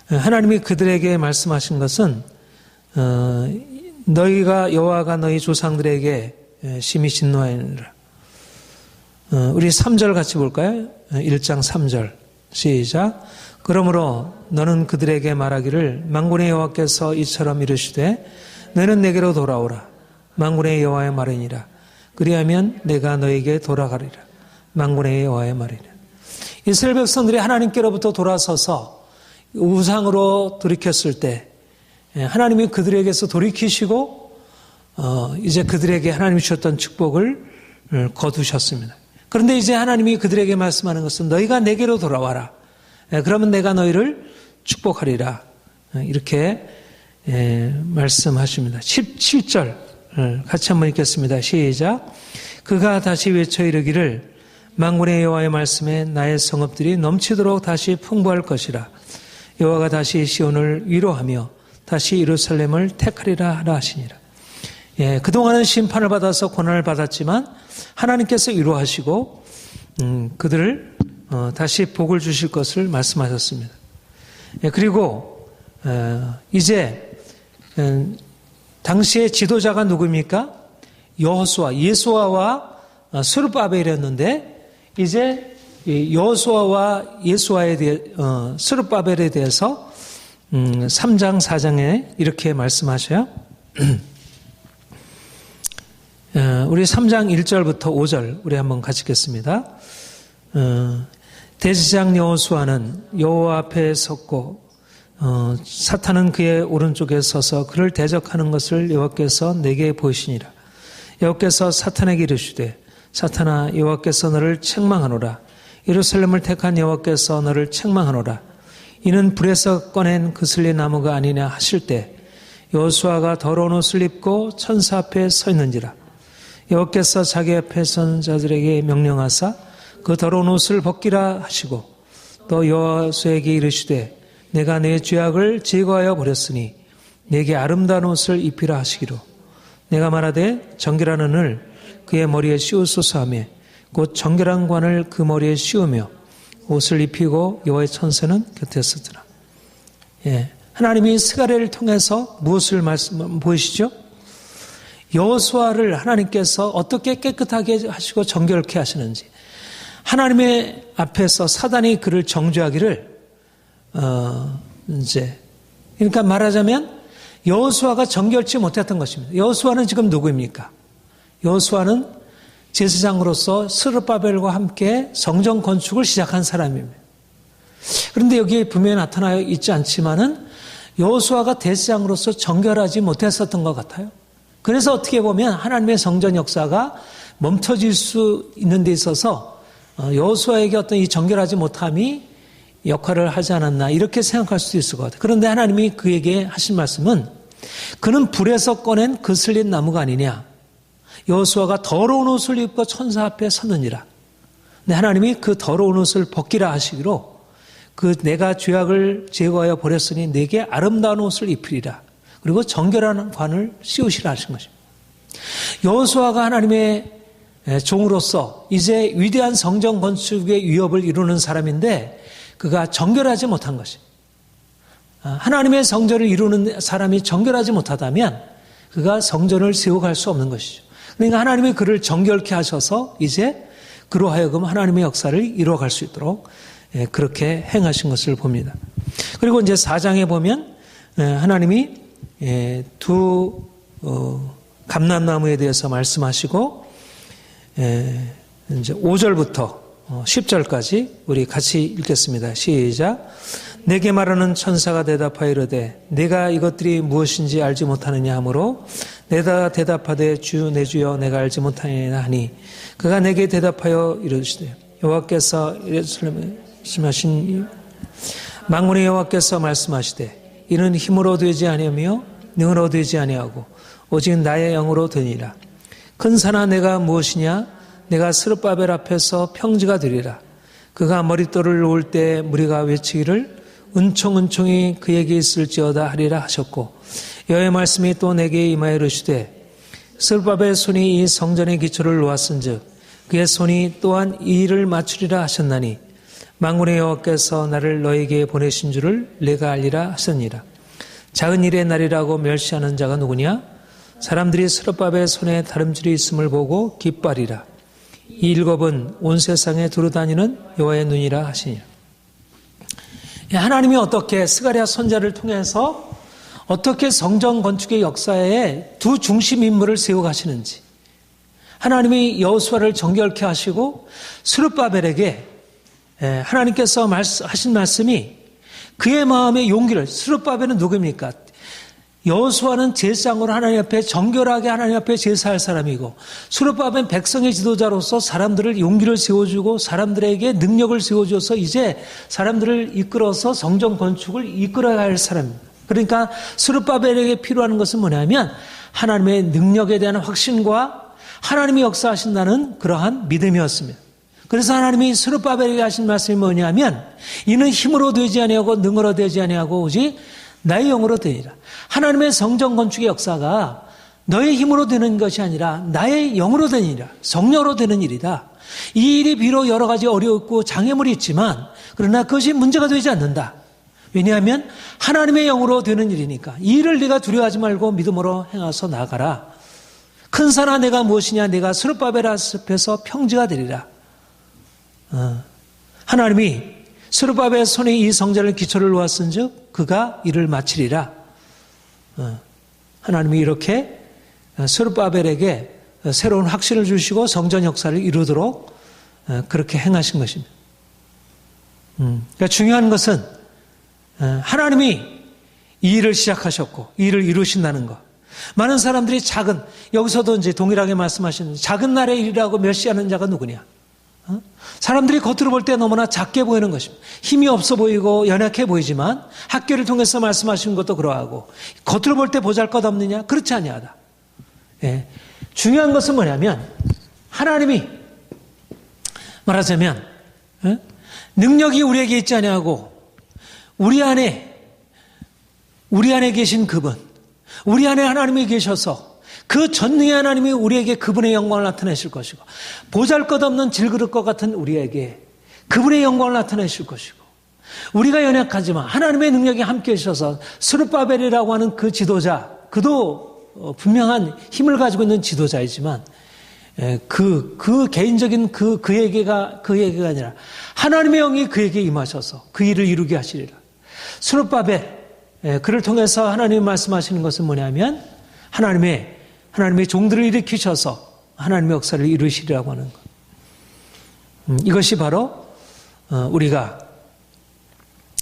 하나님이 그들에게 말씀하신 것은 너희가 여호와가 너희 조상들에게 심히 진노하니라. 우리 3절 같이 볼까요? 1장 3절 시작. 그러므로 너는 그들에게 말하기를 만군의 여호와께서 이처럼 이르시되 너는 내게로 돌아오라. 만군의 여호와의 말이니라. 그리하면 내가 너에게 돌아가리라. 만군의 여호와의 말이니라. 이스라엘 백성들이 하나님께로부터 돌아서서 우상으로 돌이켰을 때 하나님이 그들에게서 돌이키시고 이제 그들에게 하나님이 주셨던 축복을 거두셨습니다. 그런데 이제 하나님이 그들에게 말씀하는 것은 너희가 내게로 돌아와라. 그러면 내가 너희를 축복하리라. 이렇게 말씀하십니다. 17절 같이 한번 읽겠습니다. 시작. 그가 다시 외쳐 이르기를 만군의 여호와의 말씀에 나의 성읍들이 넘치도록 다시 풍부할 것이라. 여호와가 다시 시온을 위로하며 다시 예루살렘을 택하리라 하라 하시니라. 그동안은 심판을 받아서 고난을 받았지만 하나님께서 위로하시고 그들을 다시 복을 주실 것을 말씀하셨습니다. 그리고 이제 당시의 지도자가 누구입니까? 여호수아, 예수아와 스룹바벨이었는데 이제 여호수아와 예수아에 대해 스룹바벨에 대해서 3장 4장에 이렇게 말씀하셔요. 우리 3장 1절부터 5절 우리 한번 같이 읽겠습니다. 대제사장 여호수아는 여호와 앞에 섰고 사탄은 그의 오른쪽에 서서 그를 대적하는 것을 여호와께서 내게 보이시니라. 여호와께서 사탄에게 이르시되 사탄아 여호와께서 너를 책망하노라. 예루살렘을 택한 여호와께서 너를 책망하노라. 이는 불에서 꺼낸 그슬리 나무가 아니냐 하실 때 여호수아가 더러운 옷을 입고 천사 앞에 서 있는지라. 여호와께서 자기 앞에 선 자들에게 명령하사 그 더러운 옷을 벗기라 하시고 또 여호수아에게 이르시되 내가 내 죄악을 제거하여 버렸으니 내게 아름다운 옷을 입히라 하시기로 내가 말하되 정결한 은을 그의 머리에 씌우소서 하며 곧 정결한 관을 그 머리에 씌우며 옷을 입히고 여호와의 천사는 곁에 서더라. 하나님이 스가랴를 통해서 무엇을 보이시죠? 여호수아를 하나님께서 어떻게 깨끗하게 하시고 정결케 하시는지, 하나님의 앞에서 사단이 그를 정죄하기를 그러니까 말하자면 여호수아가 정결치 못했던 것입니다. 여호수아는 지금 누구입니까? 여호수아는 제사장으로서 스룹바벨과 함께 성전 건축을 시작한 사람입니다. 그런데 여기에 분명히 나타나 있지 않지만은 여호수아가 대제사장으로서 정결하지 못했었던 것 같아요. 그래서 어떻게 보면 하나님의 성전 역사가 멈춰질 수 있는 데 있어서 여호수아에게 어떤 이 정결하지 못함이 역할을 하지 않았나 이렇게 생각할 수도 있을 것 같아요. 그런데 하나님이 그에게 하신 말씀은 그는 불에서 꺼낸 그슬린 나무가 아니냐. 여호수아가 더러운 옷을 입고 천사 앞에 섰느니라. 근데 하나님이 그 더러운 옷을 벗기라 하시기로 그 내가 죄악을 제거하여 버렸으니 내게 아름다운 옷을 입히리라. 그리고 정결한 관을 씌우시라 하신 것입니다. 여호수아가 하나님의 종으로서 이제 위대한 성전 건축의 위협을 이루는 사람인데 그가 정결하지 못한 것입니다. 하나님의 성전을 이루는 사람이 정결하지 못하다면 그가 성전을 세워갈 수 없는 것이죠. 그러니까 하나님이 그를 정결케 하셔서 이제 그로 하여금 하나님의 역사를 이루어갈 수 있도록 그렇게 행하신 것을 봅니다. 그리고 이제 4장에 보면 하나님이 두 감람나무에 대해서 말씀하시고 이제 5절부터 10절까지 우리 같이 읽겠습니다. 시작. 내게 말하는 천사가 대답하여 이르되 내가 이것들이 무엇인지 알지 못하느냐 하므로 내가 대답하되 주 내 주여 내가 알지 못하느냐 하니 그가 내게 대답하여 이르시되 여호와께서 예루살렘에 말씀하신 만군의 여호와께서 말씀하시되 이는 힘으로 되지 아니하며 능으로 되지 아니하고 오직 나의 영으로 되니라. 큰 산아 내가 무엇이냐? 내가 스룹바벨 앞에서 평지가 되리라. 그가 머릿돌을 놓을 때 무리가 외치기를 은총은총이 그에게 있을지어다 하리라 하셨고 여호와의 말씀이 또 내게 임하여 이르시되 스룹바벨의 손이 이 성전의 기초를 놓았은즉 그의 손이 또한 이 일을 마치리라 하셨나니 만군의 여호와께서 나를 너에게 보내신 줄을 내가 알리라 하셨니라. 작은 일의 날이라고 멸시하는 자가 누구냐? 사람들이 스룹바벨의 손에 다름질이 있음을 보고 기뻐하리라. 이 일곱은 온 세상에 두루다니는 여호와의 눈이라 하시니라. 하나님이 어떻게 스가랴 선지자를 통해서 어떻게 성전 건축의 역사에 두 중심 인물을 세워가시는지, 하나님이 여호수아를 정결케 하시고 스룹바벨에게 하나님께서 하신 말씀이 그의 마음의 용기를, 스룹바벨은 누굽니까? 여호수아는 제사장으로 하나님 앞에 정결하게 하나님 앞에 제사할 사람이고 스룹바벨은 백성의 지도자로서 사람들을 용기를 세워주고 사람들에게 능력을 세워줘서 이제 사람들을 이끌어서 성전 건축을 이끌어야 할 사람입니다. 그러니까 스룹바벨에게 필요한 것은 뭐냐면 하나님의 능력에 대한 확신과 하나님이 역사하신다는 그러한 믿음이었습니다. 그래서 하나님이 스룹바벨에게 하신 말씀이 뭐냐면 이는 힘으로 되지 아니하고 능으로 되지 아니하고 오직 나의 영으로 되리라. 하나님의 성전 건축의 역사가 너의 힘으로 되는 것이 아니라 나의 영으로 되는 일이라. 성령으로 되는 일이다. 이 일이 비록 여러 가지 어려웠고 장애물이 있지만 그러나 그것이 문제가 되지 않는다. 왜냐하면 하나님의 영으로 되는 일이니까. 이 일을 네가 두려워하지 말고 믿음으로 행하서 나아가라. 큰 산아 내가 무엇이냐? 내가 스룹바벨 앞에서 평지가 되리라. 하나님이 스룹바벨의 손에 이 성전을 기초를 놓았은즉 그가 이를 마치리라. 하나님이 이렇게 스룹바벨에게 새로운 확신을 주시고 성전 역사를 이루도록 그렇게 행하신 것입니다. 그러니까 중요한 것은 하나님이 이 일을 시작하셨고 이 일을 이루신다는 것. 많은 사람들이 여기서도 이제 동일하게 말씀하시는 작은 나라의 일이라고 멸시하는 자가 누구냐? 사람들이 겉으로 볼 때 너무나 작게 보이는 것입니다. 힘이 없어 보이고 연약해 보이지만 학교를 통해서 말씀하시는 것도 그러하고 겉으로 볼 때 보잘것없느냐? 그렇지 아니하다. 중요한 것은 뭐냐면 하나님이 말하자면 능력이 우리에게 있지 아니하고 우리 안에 계신 그분, 우리 안에 하나님이 계셔서 그 전능의 하나님이 우리에게 그분의 영광을 나타내실 것이고 보잘것없는 질그릇과 같은 우리에게 그분의 영광을 나타내실 것이고 우리가 연약하지만 하나님의 능력이 함께 하셔서 스룹바벨이라고 하는 그 지도자, 그도 분명한 힘을 가지고 있는 지도자이지만 그 개인적인 그에게가 아니라 하나님의 영이 그에게 임하셔서 그 일을 이루게 하시리라. 스룹바벨, 그를 통해서 하나님이 말씀하시는 것은 뭐냐면 하나님의 종들을 일으키셔서 하나님의 역사를 이루시리라고 하는 것. 이것이 바로 우리가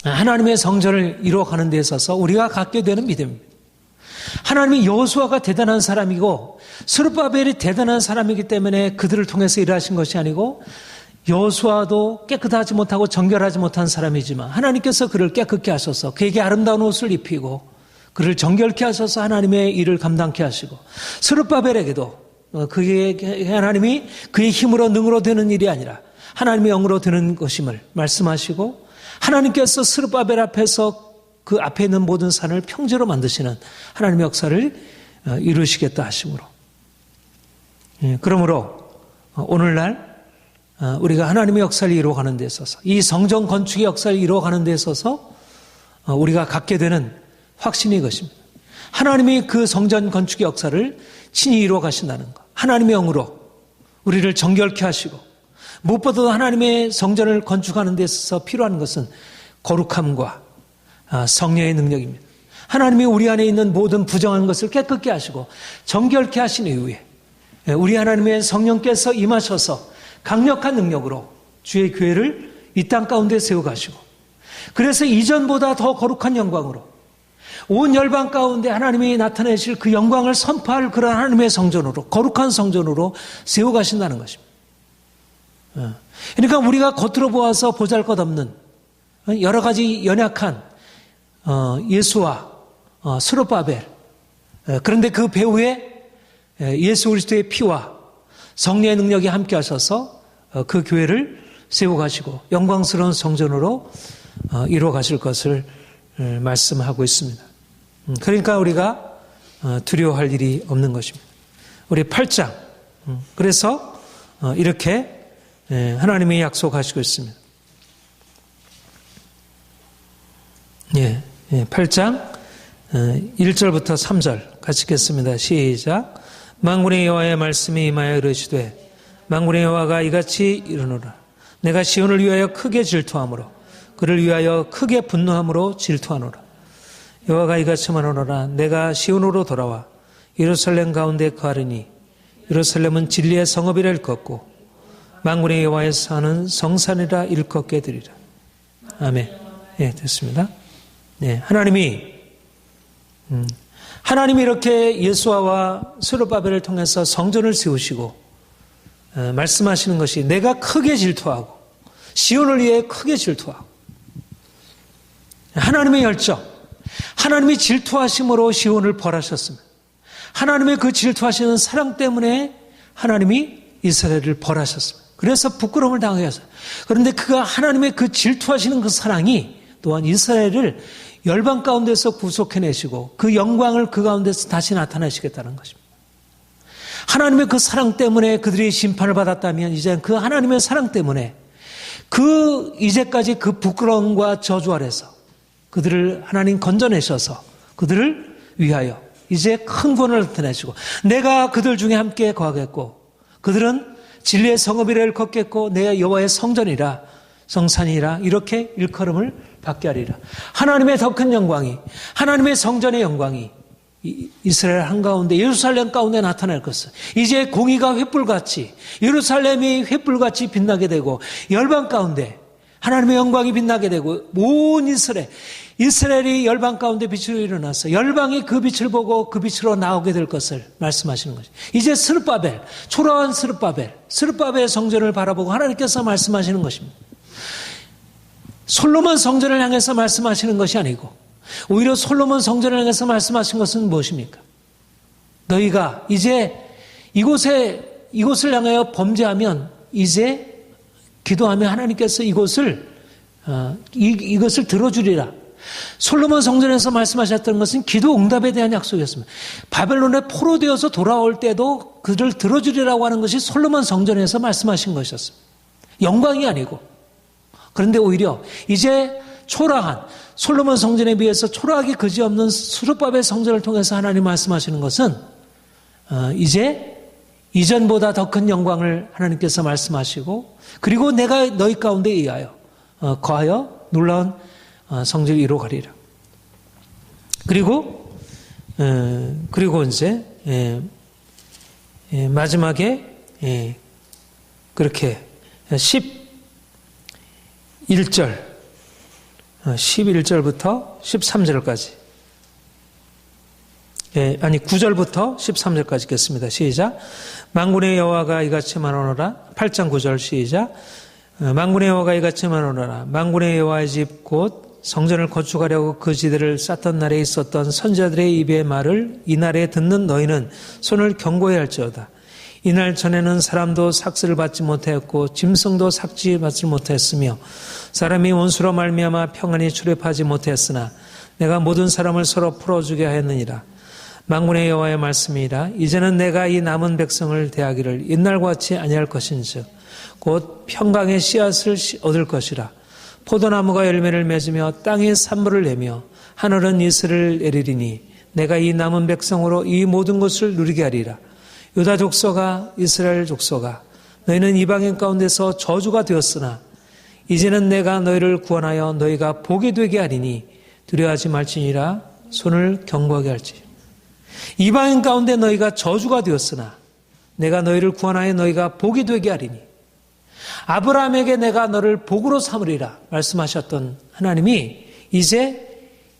하나님의 성전을 이루어가는 데 있어서 우리가 갖게 되는 믿음입니다. 하나님이 여호수아가 대단한 사람이고 스룹바벨이 대단한 사람이기 때문에 그들을 통해서 일하신 것이 아니고 여호수아도 깨끗하지 못하고 정결하지 못한 사람이지만 하나님께서 그를 깨끗게 하셔서 그에게 아름다운 옷을 입히고 그를 정결케 하셔서 하나님의 일을 감당케 하시고 스룹바벨에게도 하나님이 그의 힘으로 능으로 되는 일이 아니라 하나님의 영으로 되는 것임을 말씀하시고 하나님께서 스룹바벨 앞에서 그 앞에 있는 모든 산을 평지로 만드시는 하나님의 역사를 이루시겠다 하심으로. 그러므로 오늘날 우리가 하나님의 역사를 이루어가는 데 있어서 이 성전 건축의 역사를 이루어가는 데 있어서 우리가 갖게 되는 확신이 이것입니다. 하나님이 그 성전 건축의 역사를 친히 이루어 가신다는 것. 하나님의 영으로 우리를 정결케 하시고 무엇보다도 하나님의 성전을 건축하는 데 있어서 필요한 것은 거룩함과 성령의 능력입니다. 하나님이 우리 안에 있는 모든 부정한 것을 깨끗게 하시고 정결케 하신 이후에 우리 하나님의 성령께서 임하셔서 강력한 능력으로 주의 교회를 이 땅 가운데 세워가시고 그래서 이전보다 더 거룩한 영광으로 온 열방 가운데 하나님이 나타내실 그 영광을 선포할 그런 하나님의 성전으로, 거룩한 성전으로 세워가신다는 것입니다. 그러니까 우리가 겉으로 보아서 보잘것없는 여러 가지 연약한 예수와 스룹바벨, 그런데 그 배후에 예수 그리스도의 피와 성령의 능력이 함께 하셔서 그 교회를 세워가시고 영광스러운 성전으로 이루어 가실 것을 말씀하고 있습니다. 그러니까 우리가 두려워할 일이 없는 것입니다. 우리 8장. 그래서 이렇게 하나님이 약속하시고 있습니다. 8장 1절부터 3절 같이 읽겠습니다. 시작. 만군의 여호와의 말씀이 임하여 이르시되 만군의 여호와가 이같이 이르노라. 내가 시온을 위하여 크게 질투함으로 그를 위하여 크게 분노함으로 질투하노라. 여호와가 이같이 말하노라. 내가 시온으로 돌아와 예루살렘 가운데 거하리니 예루살렘은 진리의 성읍이라 일컫고 만군의 여호와의 산은 성산이라 일컫게 되리라. 아멘. 됐습니다. 하나님이 이렇게 예수아와 스룹바벨을 통해서 성전을 세우시고 말씀하시는 것이 내가 크게 질투하고 시온을 위해 크게 질투하고 하나님의 열정, 하나님이 질투하심으로 시온을 벌하셨습니다. 하나님의 그 질투하시는 사랑 때문에 하나님이 이스라엘을 벌하셨습니다. 그래서 부끄러움을 당하게 하셨어요. 그런데 그가 하나님의 그 질투하시는 그 사랑이 또한 이스라엘을 열방 가운데서 구속해내시고 그 영광을 그 가운데서 다시 나타내시겠다는 것입니다. 하나님의 그 사랑 때문에 그들이 심판을 받았다면 이제 그 하나님의 사랑 때문에 이제까지 그 부끄러움과 저주 아래서 그들을 하나님 건져내셔서 그들을 위하여 이제 큰 구원을 나타내시고 내가 그들 중에 함께 거하겠고 그들은 진리의 성읍이라 일컫겠고 내 여호와의 성전이라 성산이라 이렇게 일컬음을 받게 하리라. 하나님의 더 큰 영광이 하나님의 성전의 영광이 이스라엘 한가운데 예루살렘 가운데 나타날 것을 이제 공의가 횃불같이 예루살렘이 횃불같이 빛나게 되고 열방 가운데 하나님의 영광이 빛나게 되고 온 이스라엘이 열방 가운데 빛으로 일어나서 열방이 그 빛을 보고 그 빛으로 나오게 될 것을 말씀하시는 것이죠. 이제 스룹바벨, 초라한 스룹바벨의 성전을 바라보고 하나님께서 말씀하시는 것입니다. 솔로몬 성전을 향해서 말씀하시는 것이 아니고 오히려 솔로몬 성전을 향해서 말씀하신 것은 무엇입니까? 너희가 이제 이곳을 향하여 범죄하면 이제 기도하면 하나님께서 이것을 들어주리라. 솔로몬 성전에서 말씀하셨던 것은 기도 응답에 대한 약속이었습니다. 바벨론에 포로되어서 돌아올 때도 그를 들어주리라고 하는 것이 솔로몬 성전에서 말씀하신 것이었습니다. 영광이 아니고. 그런데 오히려 이제 초라한 솔로몬 성전에 비해서 초라하게 그지없는 스룹바벨 성전을 통해서 하나님 말씀하시는 것은 이제 이전보다 더 큰 영광을 하나님께서 말씀하시고 그리고 내가 너희 가운데 의하여 거하여 놀라운 성전을 이루어가리라. 그리고 이제 마지막에 그렇게 11절부터 13절까지 9절부터 13절까지 읽겠습니다. 시작. 만군의 여호와가 이같이 말하노라. 8장 9절 시작. 만군의 여호와가 이같이 말하노라. 만군의 여호와의 집 곧 성전을 건축하려고 그 지대를 쌓던 날에 있었던 선지자들의 입의 말을 이날에 듣는 너희는 손을 경고해야 할지어다. 이날 전에는 사람도 삭스를 받지 못하였고 짐승도 삭지 받지 못했으며 사람이 원수로 말미암아 평안히 출입하지 못했으나 내가 모든 사람을 서로 풀어주게 하였느니라. 만군의 여호와의 말씀이라. 이제는 내가 이 남은 백성을 대하기를 옛날과 같이 아니할 것인즉 곧 평강의 씨앗을 얻을 것이라. 포도나무가 열매를 맺으며 땅이 산물을 내며 하늘은 이슬을 내리리니 내가 이 남은 백성으로 이 모든 것을 누리게 하리라. 유다 족속아 이스라엘 족속아 너희는 이방인 가운데서 저주가 되었으나 이제는 내가 너희를 구원하여 너희가 복이 되게 하리니 두려워하지 말지니라. 손을 견고하게 할지. 이방인 가운데 너희가 저주가 되었으나 내가 너희를 구원하여 너희가 복이 되게 하리니 아브라함에게 내가 너를 복으로 삼으리라 말씀하셨던 하나님이 이제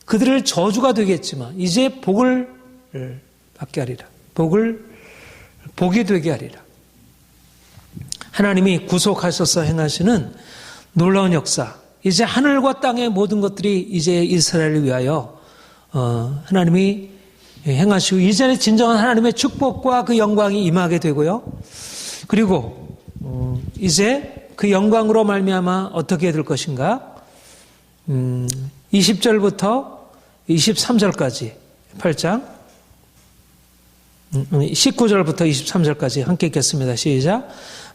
그들을 저주가 되겠지만 이제 복을 받게 하리라. 복이 되게 하리라. 하나님이 구속하셔서 행하시는 놀라운 역사. 이제 하늘과 땅의 모든 것들이 이제 이스라엘을 위하여 하나님이 행하시고 이제는 진정한 하나님의 축복과 그 영광이 임하게 되고요. 그리고 이제 그 영광으로 말미암아 어떻게 될 것인가? 20절부터 23절까지 8장 19절부터 23절까지 함께 읽겠습니다. 시작.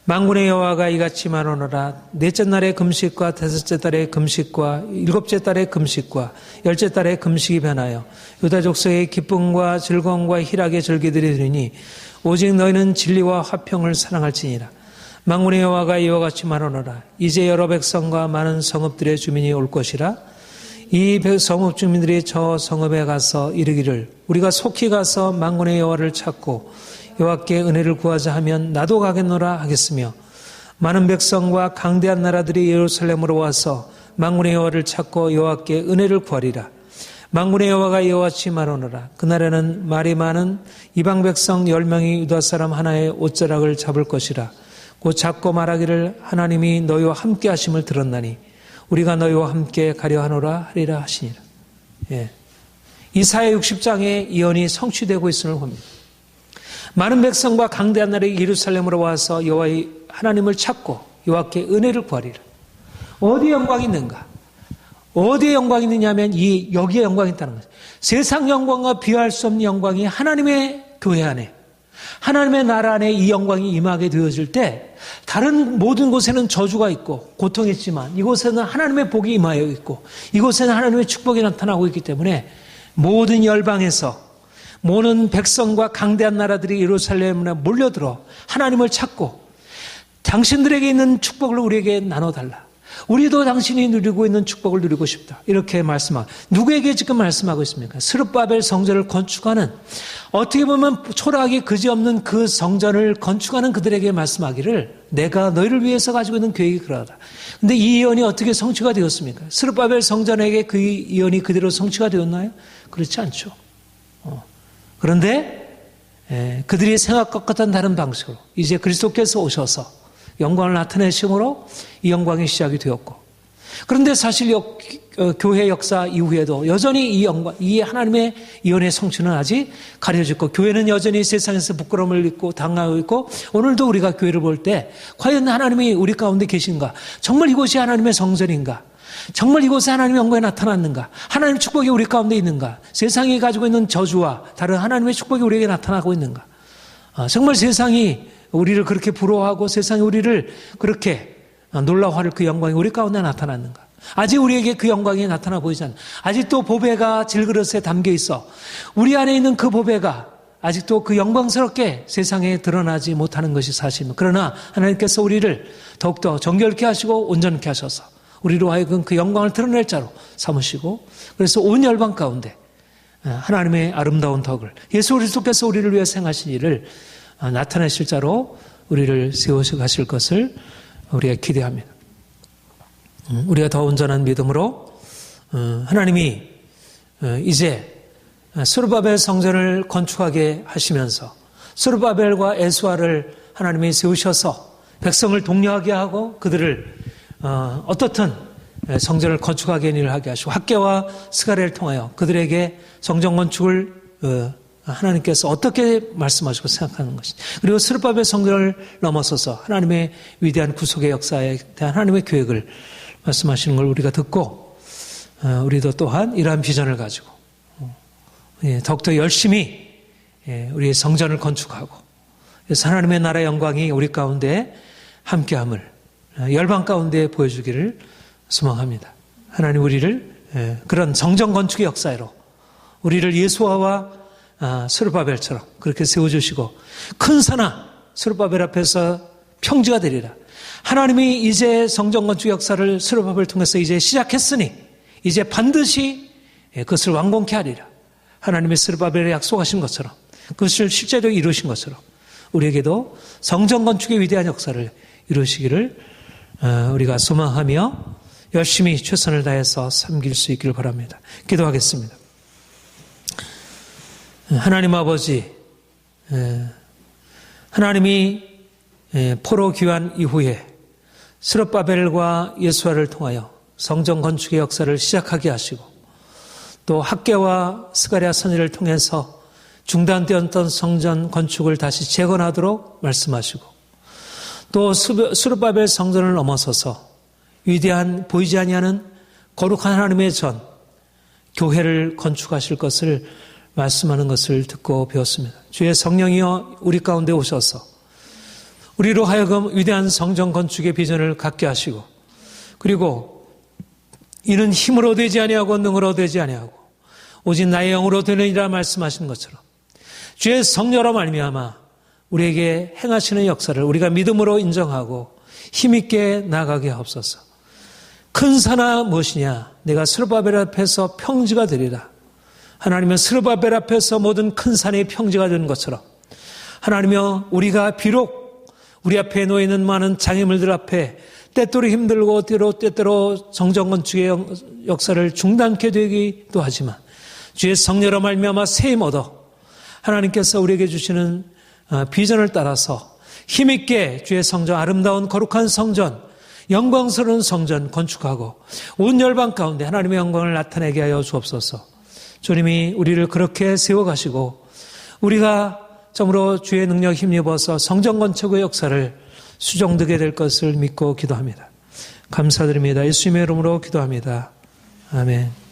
만군의 여호와가 이같이 말하노라. 넷째 날의 금식과 다섯째 달의 금식과 일곱째 달의 금식과 열째 달의 금식이 변하여 유다 족속의 기쁨과 즐거움과 희락의 절기들이 되니 오직 너희는 진리와 화평을 사랑할지니라. 만군의 여호와가 이와 같이 말하노라. 이제 여러 백성과 많은 성읍들의 주민이 올 것이라. 이 성읍 주민들이 저 성읍에 가서 이르기를 우리가 속히 가서 만군의 여호와를 찾고 여호와께 은혜를 구하자 하면 나도 가겠노라 하겠으며 많은 백성과 강대한 나라들이 예루살렘으로 와서 만군의 여호와를 찾고 여호와께 은혜를 구하리라. 만군의 여호와가 이와 같이 말하노라. 그날에는 말이 많은 이방 백성 10명이 유다 사람 하나의 옷자락을 잡을 것이라. 곧 잡고 말하기를 하나님이 너희와 함께 하심을 들었나니 우리가 너희와 함께 가려 하노라 하리라 하시니라. 예. 이사야 60장의 예언이 성취되고 있음을 봅니다. 많은 백성과 강대한 나라의 예루살렘으로 와서 여호와의 하나님을 찾고 여호와께 은혜를 구하리라. 어디에 영광이 있는가? 어디에 영광이 있느냐면 여기에 영광이 있다는 거죠. 세상 영광과 비교할 수 없는 영광이 하나님의 교회 안에 하나님의 나라 안에 이 영광이 임하게 되어질 때 다른 모든 곳에는 저주가 있고 고통이 있지만 이곳에는 하나님의 복이 임하여 있고 이곳에는 하나님의 축복이 나타나고 있기 때문에 모든 열방에서 모든 백성과 강대한 나라들이 예루살렘에 몰려들어 하나님을 찾고 당신들에게 있는 축복을 우리에게 나눠달라. 우리도 당신이 누리고 있는 축복을 누리고 싶다. 이렇게 말씀하고 누구에게 지금 말씀하고 있습니까? 스룹바벨 성전을 건축하는 어떻게 보면 초라하기 그지없는 그 성전을 건축하는 그들에게 말씀하기를 내가 너희를 위해서 가지고 있는 계획이 그러하다. 근데 이 예언이 어떻게 성취가 되었습니까? 스룹바벨 성전에게 그 예언이 그대로 성취가 되었나요? 그렇지 않죠. 그런데 그들이 생각과 같은 다른 방식으로 이제 그리스도께서 오셔서 영광을 나타내심으로 이 영광이 시작이 되었고 그런데 사실 교회 역사 이후에도 여전히 이 영광, 이 하나님의 예언의 성취는 아직 가려졌고 교회는 여전히 세상에서 부끄러움을 입고 당하고 있고 오늘도 우리가 교회를 볼 때 과연 하나님이 우리 가운데 계신가? 정말 이곳이 하나님의 성전인가? 정말 이곳에 하나님의 영광이 나타났는가? 하나님의 축복이 우리 가운데 있는가? 세상이 가지고 있는 저주와 다른 하나님의 축복이 우리에게 나타나고 있는가? 정말 세상이 우리를 그렇게 부러워하고 세상이 우리를 그렇게 놀라워할 그 영광이 우리 가운데 나타났는가? 아직 우리에게 그 영광이 나타나 보이지 않는가? 아직도 보배가 질그릇에 담겨 있어 우리 안에 있는 그 보배가 아직도 그 영광스럽게 세상에 드러나지 못하는 것이 사실입니다. 그러나 하나님께서 우리를 더욱더 정결케 하시고 온전케 하셔서 우리로 하여금 그 영광을 드러낼 자로 삼으시고 그래서 온 열방 가운데 하나님의 아름다운 덕을 예수 그리스도께서 우리를 위해 행하신 일을 나타내실 자로 우리를 세우셔 가실 것을 우리가 기대합니다. 우리가 더 온전한 믿음으로 하나님이 이제 스룹바벨 성전을 건축하게 하시면서 스룹바벨과 에스와를 하나님이 세우셔서 백성을 독려하게 하고 그들을 어떻든 성전을 건축하게 일을 하게 하시고 학개와 스가랴를 통하여 그들에게 성전 건축을 하나님께서 어떻게 말씀하시고 생각하는 것인지 그리고 스룹바벨 성전을 넘어서서 하나님의 위대한 구속의 역사에 대한 하나님의 계획을 말씀하시는 걸 우리가 듣고 우리도 또한 이러한 비전을 가지고 더욱더 열심히 우리의 성전을 건축하고 그래서 하나님의 나라의 영광이 우리 가운데 함께함을 열방 가운데 보여주기를 소망합니다. 하나님 우리를 그런 성전 건축의 역사로 우리를 예수아와 스룹바벨처럼 그렇게 세워주시고 큰 산아 스룹바벨 앞에서 평지가 되리라. 하나님이 이제 성전 건축 역사를 스룹바벨을 통해서 이제 시작했으니 이제 반드시 그것을 완공케 하리라. 하나님의 스룹바벨에 약속하신 것처럼 그것을 실제로 이루신 것처럼 우리에게도 성전 건축의 위대한 역사를 이루시기를 우리가 소망하며 열심히 최선을 다해서 섬길 수 있기를 바랍니다. 기도하겠습니다. 하나님 아버지, 하나님이 포로 귀환 이후에 스룹바벨과 예수아를 통하여 성전 건축의 역사를 시작하게 하시고 또 학개와 스가랴 선지를 통해서 중단되었던 성전 건축을 다시 재건하도록 말씀하시고 또 스룹바벨 성전을 넘어서서 위대한 보이지 아니하는 거룩한 하나님의 전 교회를 건축하실 것을 말씀하는 것을 듣고 배웠습니다. 주의 성령이여 우리 가운데 오셔서 우리로 하여금 위대한 성전 건축의 비전을 갖게 하시고 그리고 이는 힘으로 되지 아니하고 능으로 되지 아니하고 오직 나의 영으로 되느니라 말씀하신 것처럼 주의 성령으로 말미암아 우리에게 행하시는 역사를 우리가 믿음으로 인정하고 힘있게 나아가게 하옵소서. 큰 산하 무엇이냐? 내가 스룹바벨 앞에서 평지가 되리라. 하나님은 스룹바벨 앞에서 모든 큰 산이 평지가 되는 것처럼 하나님이여 우리가 비록 우리 앞에 놓여있는 많은 장애물들 앞에 때때로 힘들고 때때로 성전 건축의 역사를 중단케 되기도 하지만 주의 성령으로 말미암아 세임 얻어 하나님께서 우리에게 주시는 비전을 따라서 힘있게 주의 성전, 아름다운 거룩한 성전, 영광스러운 성전 건축하고 온 열방 가운데 하나님의 영광을 나타내게 하여 주옵소서. 주님이 우리를 그렇게 세워가시고 우리가 정말로 주의 능력 힘입어서 성전 건축의 역사를 수종되게 될 것을 믿고 기도합니다. 감사드립니다. 예수님의 이름으로 기도합니다. 아멘.